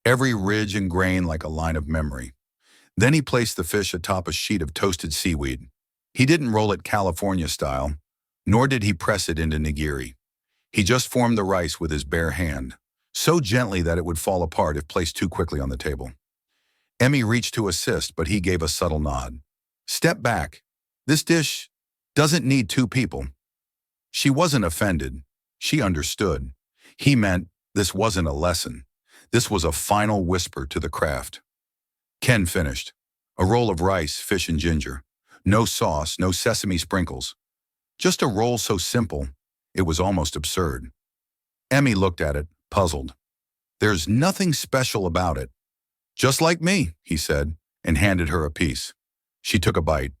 every ridge and grain like a line of memory. Then he placed the fish atop a sheet of toasted seaweed. He didn't roll it California style, nor did he press it into nigiri. He just formed the rice with his bare hand, so gently that it would fall apart if placed too quickly on the table. Emmy reached to assist, but he gave a subtle nod. Step back. This dish doesn't need two people. She wasn't offended. She understood. He meant this wasn't a lesson. This was a final whisper to the craft. Ken finished. A roll of rice, fish, and ginger. No sauce, no sesame sprinkles. Just a roll so simple, it was almost absurd. Emmy looked at it, puzzled. There's nothing special about it. Just like me, he said, and handed her a piece. She took a bite.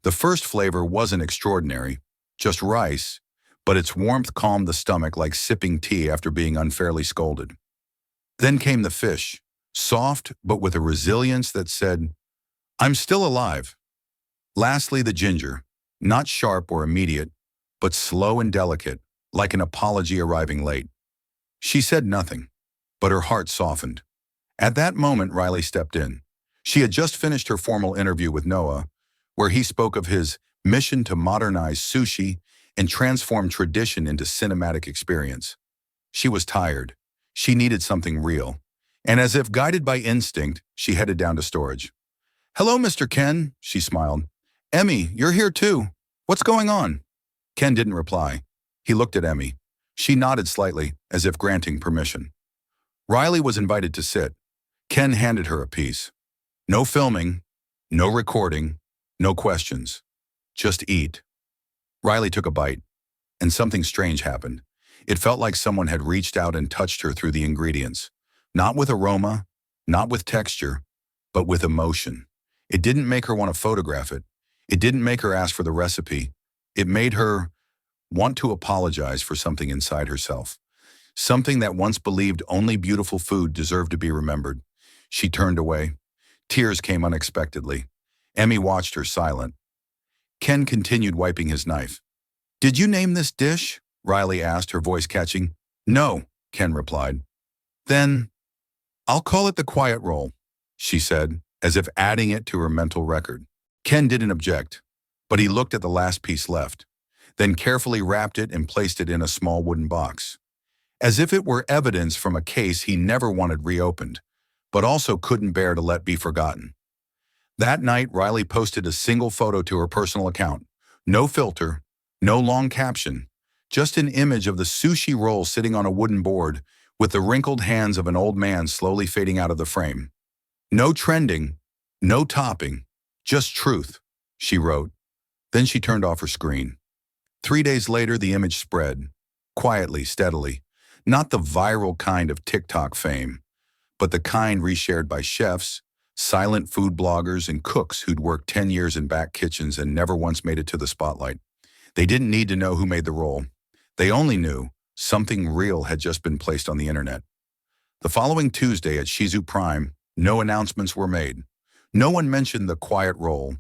The first flavor wasn't extraordinary, just rice, but its warmth calmed the stomach like sipping tea after being unfairly scolded. Then came the fish, soft but with a resilience that said, I'm still alive. Lastly, the ginger, not sharp or immediate, but slow and delicate, like an apology arriving late. She said nothing, but her heart softened. At that moment, Riley stepped in. She had just finished her formal interview with Noah, where he spoke of his mission to modernize sushi and transform tradition into cinematic experience. She was tired. She needed something real. And as if guided by instinct, she headed down to storage. Hello, Mr. Ken, she smiled. Emmy, you're here too. What's going on? Ken didn't reply. He looked at Emmy. She nodded slightly, as if granting permission. Riley was invited to sit. Ken handed her a piece. No filming, no recording, no questions. Just eat. Riley took a bite, and something strange happened. It felt like someone had reached out and touched her through the ingredients. Not with aroma, not with texture, but with emotion. It didn't make her want to photograph it. It didn't make her ask for the recipe. It made her want to apologize for something inside herself. Something that once believed only beautiful food deserved to be remembered. She turned away. Tears came unexpectedly. Emmy watched her silent. Ken continued wiping his knife. Did you name this dish? Riley asked, her voice catching. No, Ken replied. Then, I'll call it the quiet roll, she said, as if adding it to her mental record. Ken didn't object, but he looked at the last piece left, then carefully wrapped it and placed it in a small wooden box, as if it were evidence from a case he never wanted reopened, but also couldn't bear to let be forgotten. That night, Riley posted a single photo to her personal account. No filter, no long caption, just an image of the sushi roll sitting on a wooden board with the wrinkled hands of an old man slowly fading out of the frame. No trending, no topping, just truth, she wrote. Then she turned off her screen. 3 days later, the image spread, quietly, steadily, not the viral kind of TikTok fame, but the kind reshared by chefs, silent food bloggers, and cooks who'd worked 10 years in back kitchens and never once made it to the spotlight. They didn't need to know who made the roll. They only knew something real had just been placed on the internet. The following Tuesday at Shizu Prime, no announcements were made. No one mentioned the quiet roll,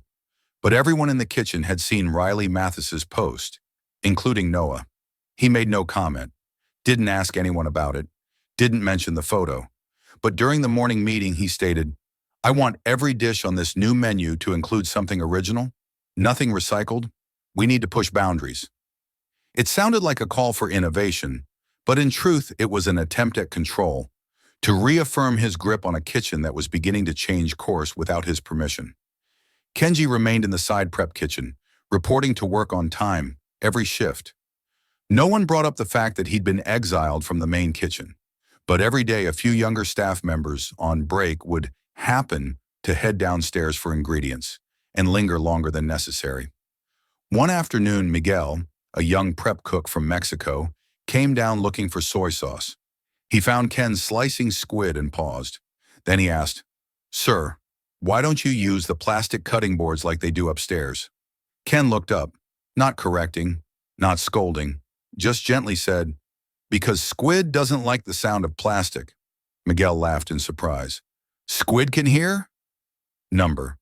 but everyone in the kitchen had seen Riley Mathis's post, including Noah. He made no comment, didn't ask anyone about it, didn't mention the photo. But during the morning meeting, he stated, I want every dish on this new menu to include something original, nothing recycled. We need to push boundaries. It sounded like a call for innovation, but in truth, it was an attempt at control, to reaffirm his grip on a kitchen that was beginning to change course without his permission. Kenji remained in the side prep kitchen, reporting to work on time, every shift. No one brought up the fact that he'd been exiled from the main kitchen, but every day a few younger staff members on break would happen to head downstairs for ingredients and linger longer than necessary. One afternoon, Miguel, a young prep cook from Mexico, came down looking for soy sauce. He found Ken slicing squid and paused. Then he asked, Sir, why don't you use the plastic cutting boards like they do upstairs? Ken looked up, not correcting, not scolding, just gently said, Because squid doesn't like the sound of plastic. Miguel laughed in surprise. Squid can hear? Number.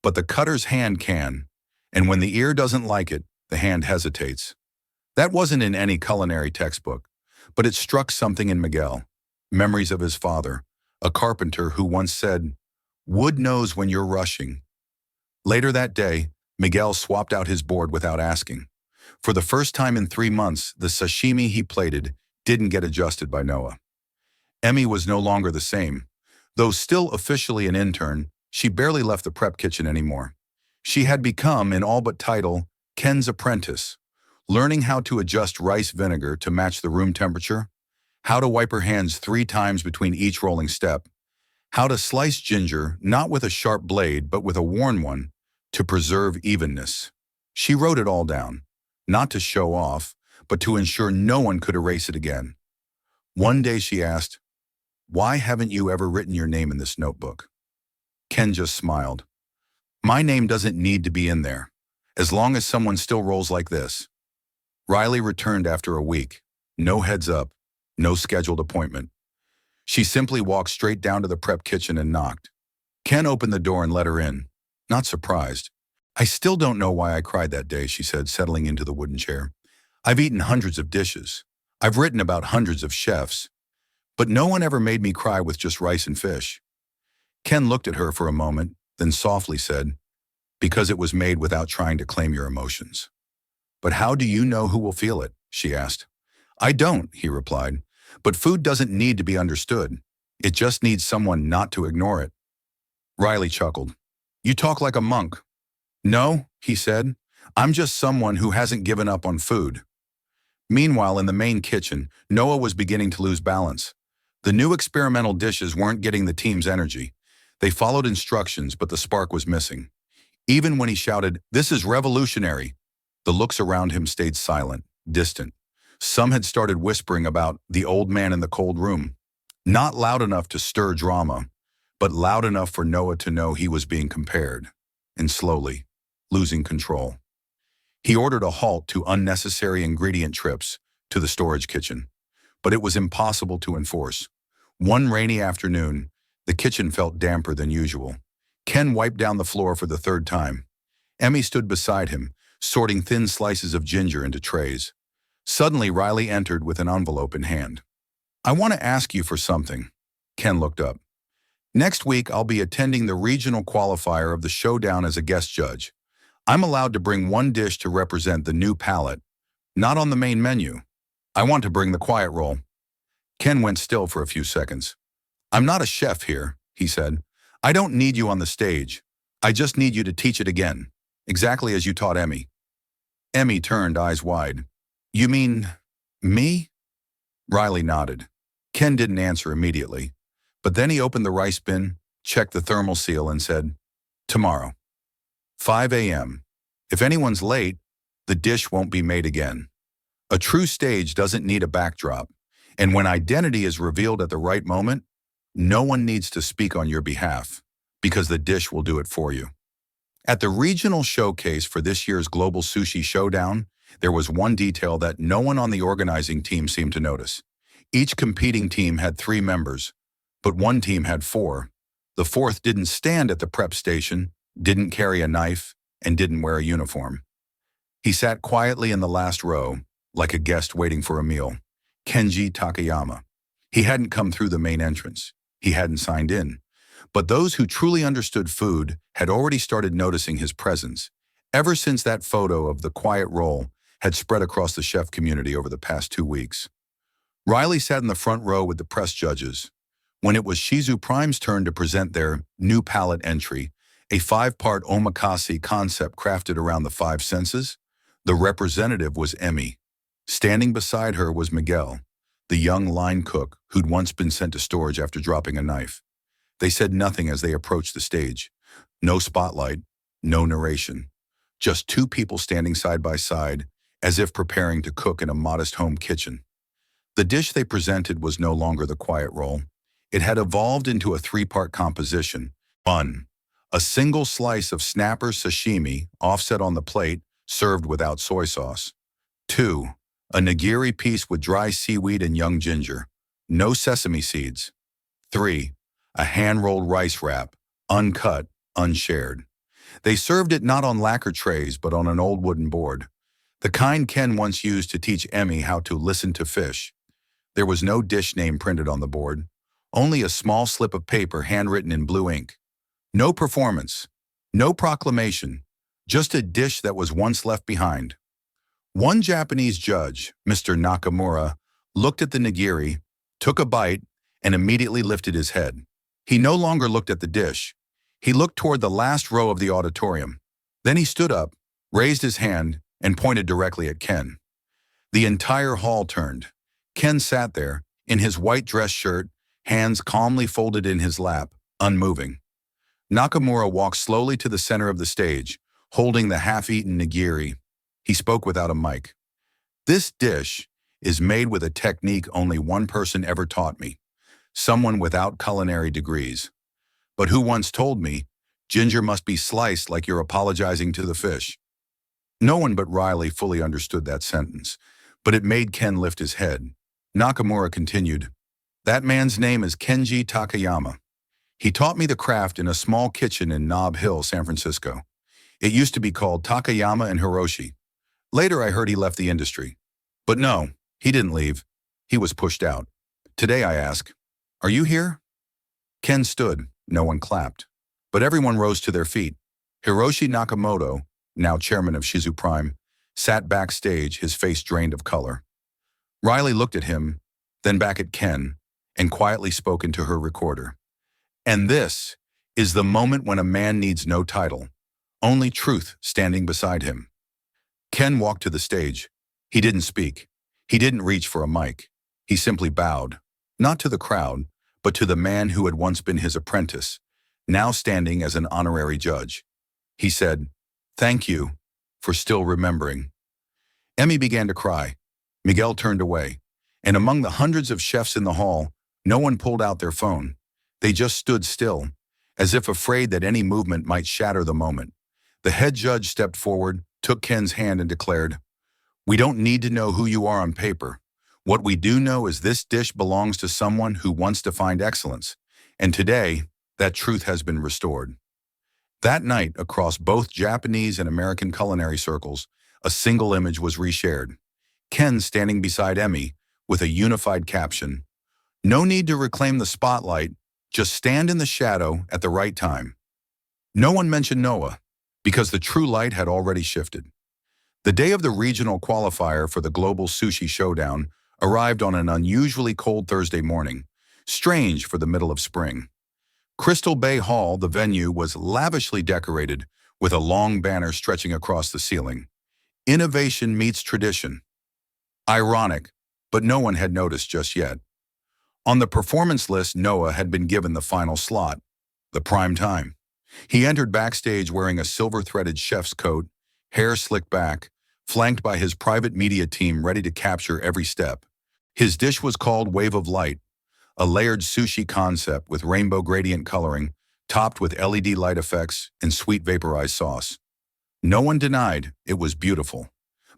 But the cutter's hand can, and when the ear doesn't like it, the hand hesitates. That wasn't in any culinary textbook, But it struck something in Miguel. Memories of his father, a carpenter who once said, "Wood knows when you're rushing." Later that day, Miguel swapped out his board without asking. For the first time in 3 months, the sashimi he plated didn't get adjusted by Noah. Emmy was no longer the same. Though still officially an intern, she barely left the prep kitchen anymore. She had become, in all but title, Ken's apprentice, learning how to adjust rice vinegar to match the room temperature, how to wipe her hands 3 times between each rolling step, how to slice ginger not with a sharp blade but with a worn one to preserve evenness. She wrote it all down, not to show off, but to ensure no one could erase it again. One day she asked, "Why haven't you ever written your name in this notebook?" Ken just smiled. "My name doesn't need to be in there, as long as someone still rolls like this." Riley returned after a week. No heads up, no scheduled appointment. She simply walked straight down to the prep kitchen and knocked. Ken opened the door and let her in, not surprised. "I still don't know why I cried that day," she said, settling into the wooden chair. "I've eaten hundreds of dishes. I've written about hundreds of chefs. But no one ever made me cry with just rice and fish." Ken looked at her for a moment, then softly said, "Because it was made without trying to claim your emotions." "But how do you know who will feel it?" she asked. "I don't," he replied. "But food doesn't need to be understood. It just needs someone not to ignore it." Riley chuckled. "You talk like a monk." "No," he said. "I'm just someone who hasn't given up on food." Meanwhile, in the main kitchen, Noah was beginning to lose balance. The new experimental dishes weren't getting the team's energy. They followed instructions, but the spark was missing. Even when he shouted, "This is revolutionary," the looks around him stayed silent, distant. Some had started whispering about the old man in the cold room. Not loud enough to stir drama, but loud enough for Noah to know he was being compared. And slowly, losing control. He ordered a halt to unnecessary ingredient trips to the storage kitchen. But it was impossible to enforce. One rainy afternoon, the kitchen felt damper than usual. Ken wiped down the floor for the 3rd time. Emmy stood beside him, sorting thin slices of ginger into trays. Suddenly, Riley entered with an envelope in hand. "I want to ask you for something." Ken looked up. "Next week, I'll be attending the regional qualifier of the showdown as a guest judge. I'm allowed to bring one dish to represent the new palette, not on the main menu. I want to bring the quiet roll." Ken went still for a few seconds. "I'm not a chef here," he said. "I don't need you on the stage. I just need you to teach it again, exactly as you taught Emmy." Emmy turned, eyes wide. "You mean me?" Riley nodded. Ken didn't answer immediately, but then he opened the rice bin, checked the thermal seal, and said, "Tomorrow, 5 a.m. If anyone's late, the dish won't be made again." A true stage doesn't need a backdrop, and when identity is revealed at the right moment, no one needs to speak on your behalf, because the dish will do it for you. At the regional showcase for this year's Global Sushi Showdown, there was one detail that no one on the organizing team seemed to notice. Each competing team had 3 members, but one team had 4. The 4th didn't stand at the prep station, didn't carry a knife, and didn't wear a uniform. He sat quietly in the last row, like a guest waiting for a meal. Kenji Takayama. He hadn't come through the main entrance. He hadn't signed in. But those who truly understood food had already started noticing his presence, ever since that photo of the quiet roll had spread across the chef community over the past 2 weeks. Riley sat in the front row with the press judges. When it was Shizu Prime's turn to present their new palette entry, a 5-part omakase concept crafted around the 5 senses, the representative was Emmy. Standing beside her was Miguel, the young line cook who'd once been sent to storage after dropping a knife. They said nothing as they approached the stage. No spotlight, no narration. Just 2 people standing side by side, as if preparing to cook in a modest home kitchen. The dish they presented was no longer the quiet roll. It had evolved into a 3-part composition. 1. A single slice of snapper sashimi, offset on the plate, served without soy sauce. 2. A nigiri piece with dry seaweed and young ginger. No sesame seeds. 3. A hand-rolled rice wrap, uncut, unshared. They served it not on lacquer trays, but on an old wooden board. The kind Ken once used to teach Emmy how to listen to fish. There was no dish name printed on the board, only a small slip of paper handwritten in blue ink. No performance, no proclamation, just a dish that was once left behind. One Japanese judge, Mr. Nakamura, looked at the nigiri, took a bite, and immediately lifted his head. He no longer looked at the dish. He looked toward the last row of the auditorium. Then he stood up, raised his hand, and pointed directly at Ken. The entire hall turned. Ken sat there, in his white dress shirt, hands calmly folded in his lap, unmoving. Nakamura walked slowly to the center of the stage, holding the half-eaten nigiri. He spoke without a mic. This dish is made with a technique only one person ever taught me, someone without culinary degrees, but who once told me, ginger must be sliced like you're apologizing to the fish. No one but Riley fully understood that sentence, but it made Ken lift his head. Nakamura continued, "That man's name is Kenji Takayama. He taught me the craft in a small kitchen in Nob Hill, San Francisco. It used to be called Takayama and Hiroshi. Later I heard he left the industry. But no, he didn't leave. He was pushed out. Today I ask, are you here?" Ken stood. No one clapped. But everyone rose to their feet. Hiroshi Nakamoto, now chairman of Shizu Prime, sat backstage, his face drained of color. Riley looked at him, then back at Ken, and quietly spoke into her recorder. "And this is the moment when a man needs no title, only truth standing beside him." Ken walked to the stage. He didn't speak. He didn't reach for a mic. He simply bowed, not to the crowd, but to the man who had once been his apprentice, now standing as an honorary judge. He said, "Thank you for still remembering." Emmy began to cry. Miguel turned away. And among the hundreds of chefs in the hall, no one pulled out their phone. They just stood still, as if afraid that any movement might shatter the moment. The head judge stepped forward, took Ken's hand and declared, "We don't need to know who you are on paper. What we do know is this dish belongs to someone who once defined excellence, and today, that truth has been restored." That night, across both Japanese and American culinary circles, a single image was reshared. Ken standing beside Emmy with a unified caption, "No need to reclaim the spotlight, just stand in the shadow at the right time." No one mentioned Noah, because the true light had already shifted. The day of the regional qualifier for the Global Sushi Showdown arrived on an unusually cold Thursday morning, strange for the middle of spring. Crystal Bay Hall, the venue, was lavishly decorated with a long banner stretching across the ceiling. "Innovation meets tradition." Ironic, but no one had noticed just yet. On the performance list, Noah had been given the final slot, the prime time. He entered backstage wearing a silver-threaded chef's coat, hair slicked back, flanked by his private media team ready to capture every step. His dish was called Wave of Light, a layered sushi concept with rainbow gradient coloring, topped with LED light effects and sweet vaporized sauce. No one denied it was beautiful,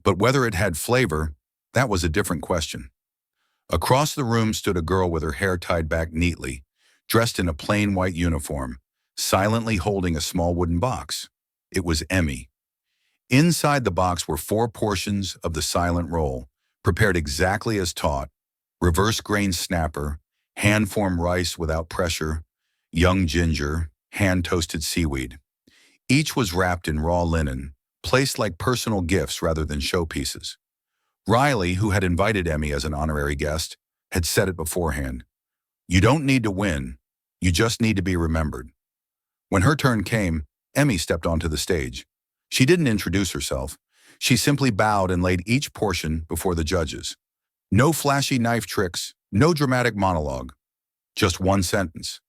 but whether it had flavor, that was a different question. Across the room stood a girl with her hair tied back neatly, dressed in a plain white uniform, silently holding a small wooden box. It was Emmy. Inside the box were 4 portions of the silent roll, prepared exactly as taught: reverse grain snapper, hand-formed rice without pressure, young ginger, hand-toasted seaweed. Each was wrapped in raw linen, placed like personal gifts rather than showpieces. Riley, who had invited Emmy as an honorary guest, had said it beforehand. "You don't need to win, you just need to be remembered." When her turn came, Emmy stepped onto the stage. She didn't introduce herself. She simply bowed and laid each portion before the judges. No flashy knife tricks, no dramatic monologue. Just one sentence.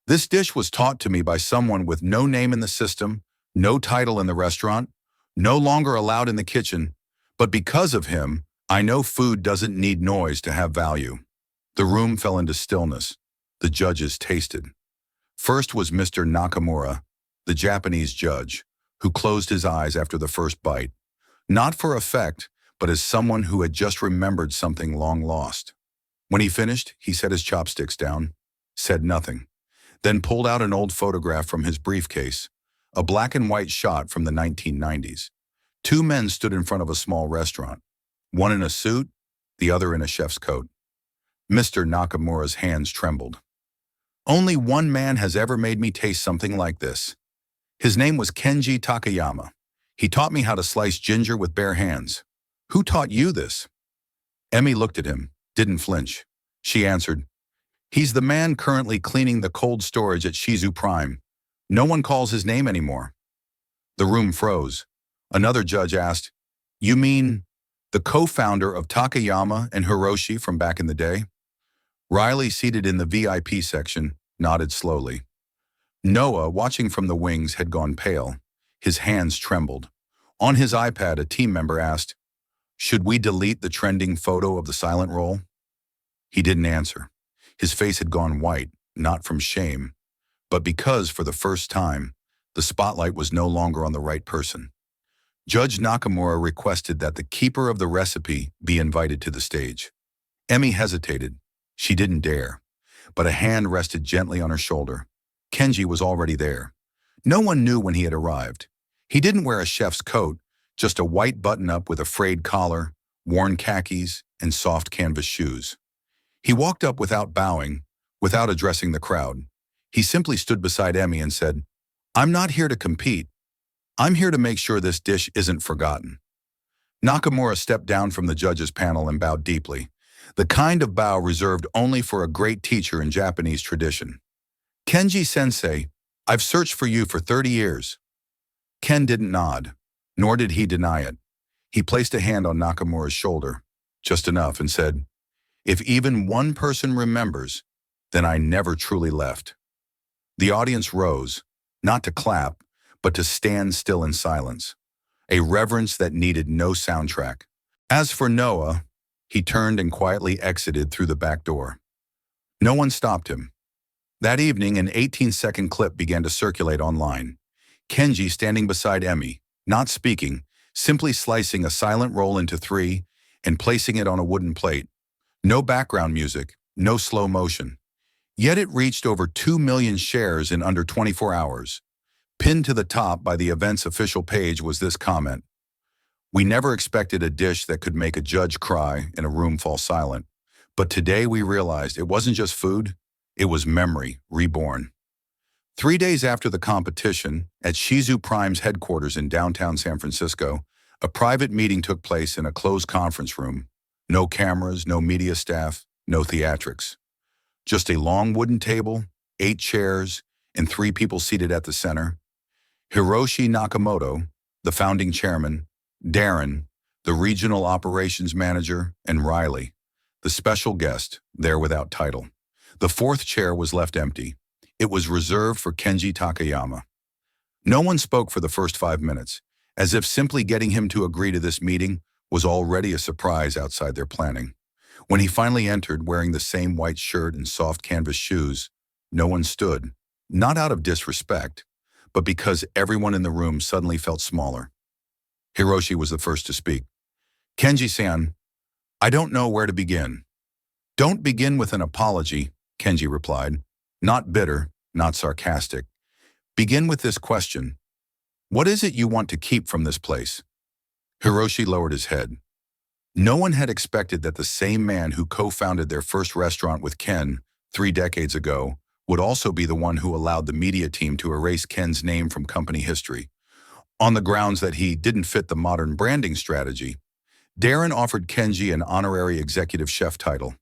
"This dish was taught to me by someone with no name in the system, no title in the restaurant, no longer allowed in the kitchen, but because of him, I know food doesn't need noise to have value." The room fell into stillness. The judges tasted. First was Mr. Nakamura, the Japanese judge, who closed his eyes after the first bite, not for effect, but as someone who had just remembered something long lost. When he finished, he set his chopsticks down, said nothing, then pulled out an old photograph from his briefcase, a black and white shot from the 1990s. 2 men stood in front of a small restaurant, one in a suit, the other in a chef's coat. Mr. Nakamura's hands trembled. Only one man has ever made me taste something like this. His name was Kenji Takayama. He taught me how to slice ginger with bare hands. Who taught you this? Emmy looked at him, didn't flinch. She answered, he's the man currently cleaning the cold storage at Shizu Prime. No one calls his name anymore. The room froze. Another judge asked, you mean the co-founder of Takayama and Hiroshi from back in the day? Riley, seated in the VIP section, nodded slowly. Noah, watching from the wings, had gone pale. His hands trembled. On his iPad, a team member asked, should we delete the trending photo of the silent roll? He didn't answer. His face had gone white, not from shame, but because, for the first time, the spotlight was no longer on the right person. Judge Nakamura requested that the keeper of the recipe be invited to the stage. Emmy hesitated. She didn't dare, but a hand rested gently on her shoulder. Kenji was already there. No one knew when he had arrived. He didn't wear a chef's coat, just a white button-up with a frayed collar, worn khakis, and soft canvas shoes. He walked up without bowing, without addressing the crowd. He simply stood beside Emmy and said, I'm not here to compete. I'm here to make sure this dish isn't forgotten. Nakamura stepped down from the judges' panel and bowed deeply, the kind of bow reserved only for a great teacher in Japanese tradition. Kenji-sensei, I've searched for you for 30 years. Ken didn't nod, nor did he deny it. He placed a hand on Nakamura's shoulder, just enough, and said, if even one person remembers, then I never truly left. The audience rose, not to clap, but to stand still in silence, a reverence that needed no soundtrack. As for Noah, he turned and quietly exited through the back door. No one stopped him. That evening, an 18-second clip began to circulate online. Kenji standing beside Emmy, not speaking, simply slicing a silent roll into 3 and placing it on a wooden plate. No background music, no slow motion. Yet it reached over 2 million shares in under 24 hours. Pinned to the top by the event's official page was this comment: we never expected a dish that could make a judge cry and a room fall silent. But today we realized it wasn't just food, it was memory reborn. 3 days after the competition, at Shizu Prime's headquarters in downtown San Francisco, a private meeting took place in a closed conference room. No cameras, no media staff, no theatrics. Just a long wooden table, 8 chairs, and 3 people seated at the center. Hiroshi Nakamoto, the founding chairman, Darren, the regional operations manager, and Riley, the special guest, there without title. The 4th chair was left empty. It was reserved for Kenji Takayama. No one spoke for the first 5 minutes, as if simply getting him to agree to this meeting was already a surprise outside their planning. When he finally entered, wearing the same white shirt and soft canvas shoes, no one stood, not out of disrespect, but because everyone in the room suddenly felt smaller. Hiroshi was the first to speak. Kenji-san, I don't know where to begin. Don't begin with an apology, Kenji replied. Not bitter, not sarcastic. Begin with this question. What is it you want to keep from this place? Hiroshi lowered his head. No one had expected that the same man who co-founded their first restaurant with Ken 3 decades ago would also be the one who allowed the media team to erase Ken's name from company history. On the grounds that he didn't fit the modern branding strategy, Darren offered Kenji an honorary executive chef title.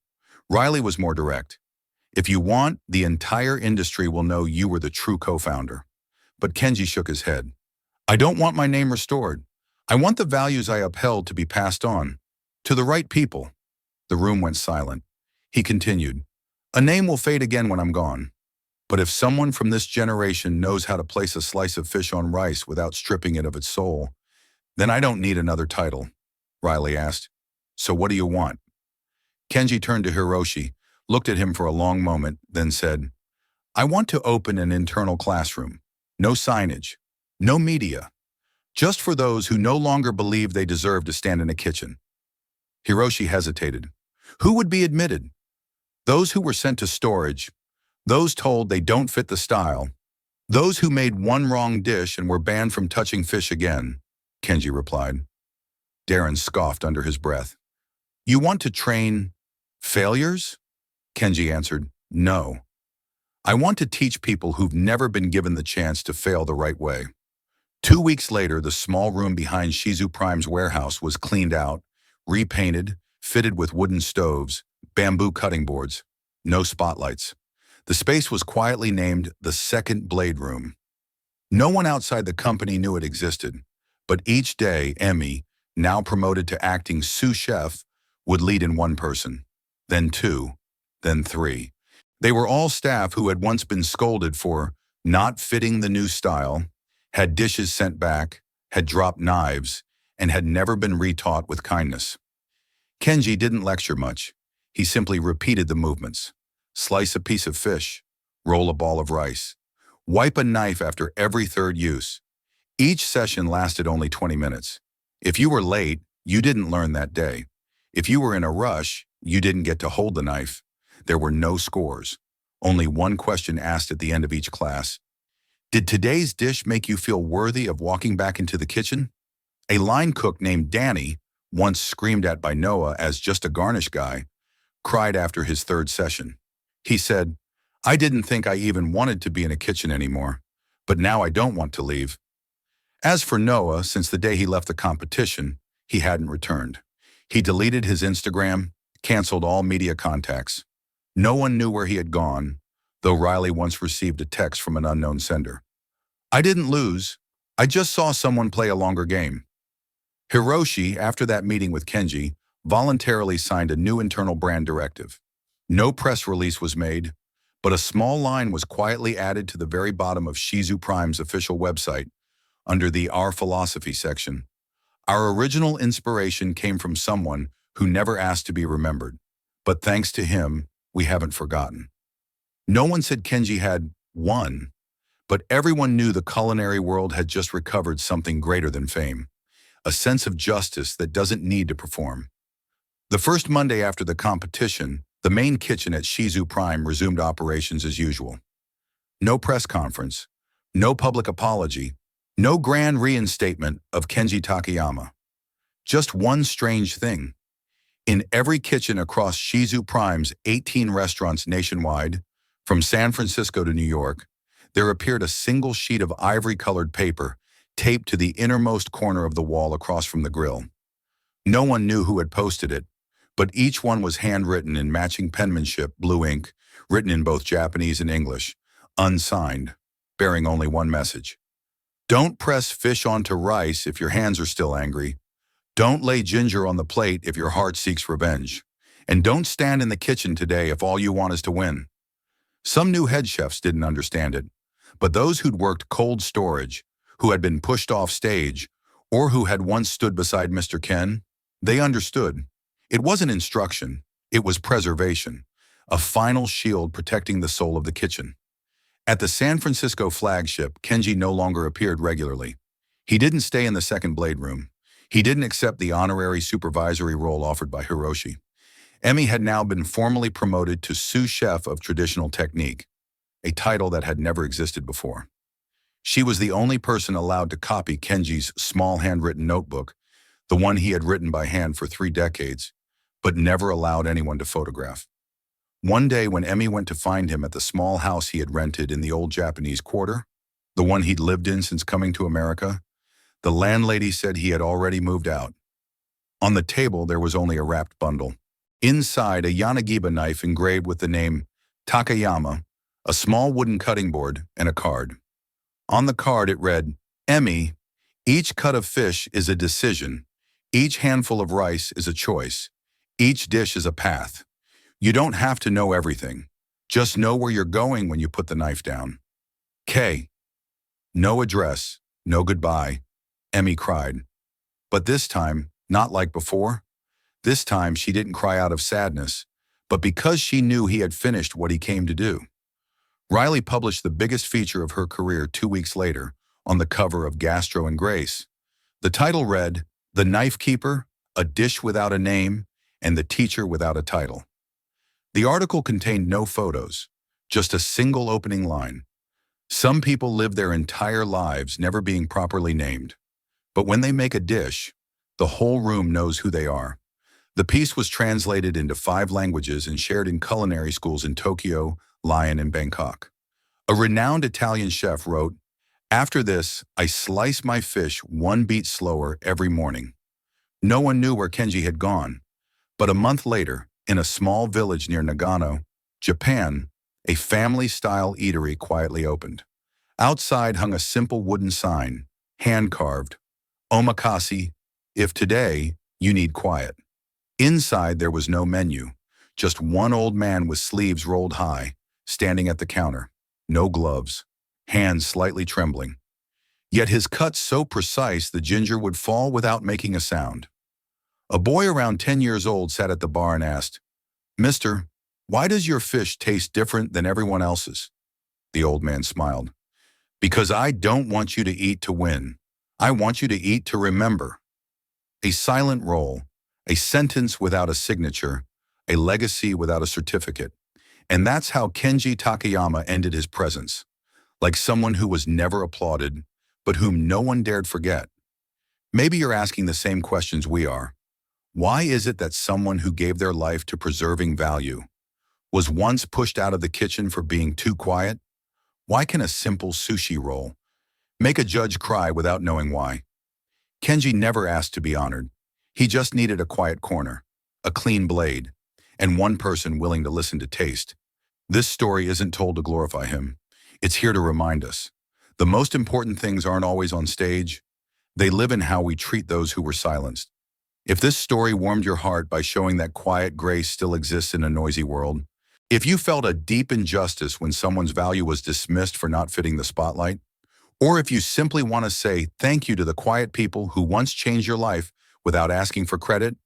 Riley was more direct. If you want, the entire industry will know you were the true co-founder. But Kenji shook his head. I don't want my name restored. I want the values I upheld to be passed on. To the right people. The room went silent. He continued, a name will fade again when I'm gone. But if someone from this generation knows how to place a slice of fish on rice without stripping it of its soul, then I don't need another title. Riley asked, so what do you want? Kenji turned to Hiroshi, looked at him for a long moment, then said, I want to open an internal classroom. No signage, no media. Just for those who no longer believe they deserve to stand in a kitchen. Hiroshi hesitated. Who would be admitted? Those who were sent to storage, those told they don't fit the style, those who made one wrong dish and were banned from touching fish again, Kenji replied. Darren scoffed under his breath. You want to train failures? Kenji answered, "No. I want to teach people who've never been given the chance to fail the right way." 2 weeks later, the small room behind Shizu Prime's warehouse was cleaned out, repainted, fitted with wooden stoves, bamboo cutting boards, no spotlights. The space was quietly named the Second Blade Room. No one outside the company knew it existed, but each day, Emmy, now promoted to acting sous chef, would lead in one person, then two, then three. They were all staff who had once been scolded for not fitting the new style, had dishes sent back, had dropped knives, and had never been retaught with kindness. Kenji didn't lecture much. He simply repeated the movements. Slice a piece of fish, roll a ball of rice, wipe a knife after every third use. Each session lasted only 20 minutes. If you were late, you didn't learn that day. If you were in a rush, you didn't get to hold the knife. There were no scores. Only one question asked at the end of each class. Did today's dish make you feel worthy of walking back into the kitchen? A line cook named Danny, once screamed at by Noah as just a garnish guy, cried after his third session. He said, "I didn't think I even wanted to be in a kitchen anymore, but now I don't want to leave." As for Noah, since the day he left the competition, he hadn't returned. He deleted his Instagram, canceled all media contacts. No one knew where he had gone, though Riley once received a text from an unknown sender. "I didn't lose. I just saw someone play a longer game." Hiroshi, after that meeting with Kenji, voluntarily signed a new internal brand directive. No press release was made, but a small line was quietly added to the very bottom of Shizu Prime's official website, under the Our Philosophy section. Our original inspiration came from someone who never asked to be remembered, but thanks to him, we haven't forgotten. No one said Kenji had won, but everyone knew the culinary world had just recovered something greater than fame, a sense of justice that doesn't need to perform. The first Monday after the competition, the main kitchen at Shizu Prime resumed operations as usual. No press conference, no public apology, no grand reinstatement of Kenji Takayama. Just one strange thing. In every kitchen across Shizu Prime's 18 restaurants nationwide, from San Francisco to New York, there appeared a single sheet of ivory-colored paper taped to the innermost corner of the wall across from the grill. No one knew who had posted it, but each one was handwritten in matching penmanship, blue ink, written in both Japanese and English, unsigned, bearing only one message. Don't press fish onto rice if your hands are still angry. Don't lay ginger on the plate if your heart seeks revenge. And don't stand in the kitchen today if all you want is to win. Some new head chefs didn't understand it, but those who'd worked cold storage, who had been pushed off stage, or who had once stood beside Mr. Ken, they understood. It wasn't instruction, it was preservation, a final shield protecting the soul of the kitchen. At the San Francisco flagship, Kenji no longer appeared regularly. He didn't stay in the Second Blade Room. He didn't accept the honorary supervisory role offered by Hiroshi. Emmy had now been formally promoted to sous chef of traditional technique, a title that had never existed before. She was the only person allowed to copy Kenji's small handwritten notebook, the one he had written by hand for 3 decades, but never allowed anyone to photograph. One day when Emmy went to find him at the small house he had rented in the old Japanese quarter, the one he'd lived in since coming to America, the landlady said he had already moved out. On the table there was only a wrapped bundle. Inside, a Yanagiba knife engraved with the name Takayama, a small wooden cutting board, and a card. On the card it read, "Emmy, each cut of fish is a decision. Each handful of rice is a choice. Each dish is a path. You don't have to know everything. Just know where you're going when you put the knife down. K." No address, no goodbye, Emmy cried. But this time, not like before. This time she didn't cry out of sadness, but because she knew he had finished what he came to do. Riley published the biggest feature of her career 2 weeks later on the cover of Gastro and Grace. The title read, "The Knife Keeper, A Dish Without a Name, and the Teacher Without a Title." The article contained no photos, just a single opening line. Some people live their entire lives never being properly named. But when they make a dish, the whole room knows who they are. The piece was translated into 5 languages and shared in culinary schools in Tokyo, Lyon, and Bangkok. A renowned Italian chef wrote, "After this, I slice my fish 1 beat slower every morning." No one knew where Kenji had gone, but a month later, in a small village near Nagano, Japan, a family-style eatery quietly opened. Outside hung a simple wooden sign, hand-carved, "Omakase, if today you need quiet." Inside there was no menu, just one old man with sleeves rolled high, standing at the counter. No gloves, hands slightly trembling. Yet his cut so precise the ginger would fall without making a sound. A boy around 10 years old sat at the bar and asked, "Mister, why does your fish taste different than everyone else's?" The old man smiled. "Because I don't want you to eat to win. I want you to eat to remember." A silent roll, a sentence without a signature, a legacy without a certificate. And that's how Kenji Takayama ended his presence, like someone who was never applauded, but whom no one dared forget. Maybe you're asking the same questions we are. Why is it that someone who gave their life to preserving value was once pushed out of the kitchen for being too quiet? Why can a simple sushi roll make a judge cry without knowing why? Kenji never asked to be honored. He just needed a quiet corner, a clean blade, and one person willing to listen to taste. This story isn't told to glorify him. It's here to remind us. The most important things aren't always on stage. They live in how we treat those who were silenced. If this story warmed your heart by showing that quiet grace still exists in a noisy world, if you felt a deep injustice when someone's value was dismissed for not fitting the spotlight, or if you simply want to say thank you to the quiet people who once changed your life without asking for credit,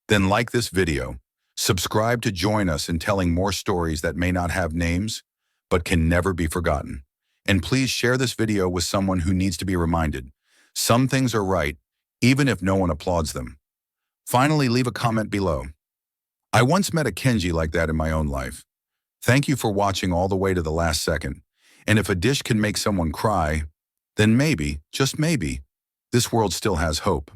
then like this video. Subscribe to join us in telling more stories that may not have names, but can never be forgotten. And please share this video with someone who needs to be reminded. Some things are right, even if no one applauds them. Finally, leave a comment below. I once met a Kenji like that in my own life. Thank you for watching all the way to the last second. And if a dish can make someone cry, then maybe, just maybe, this world still has hope.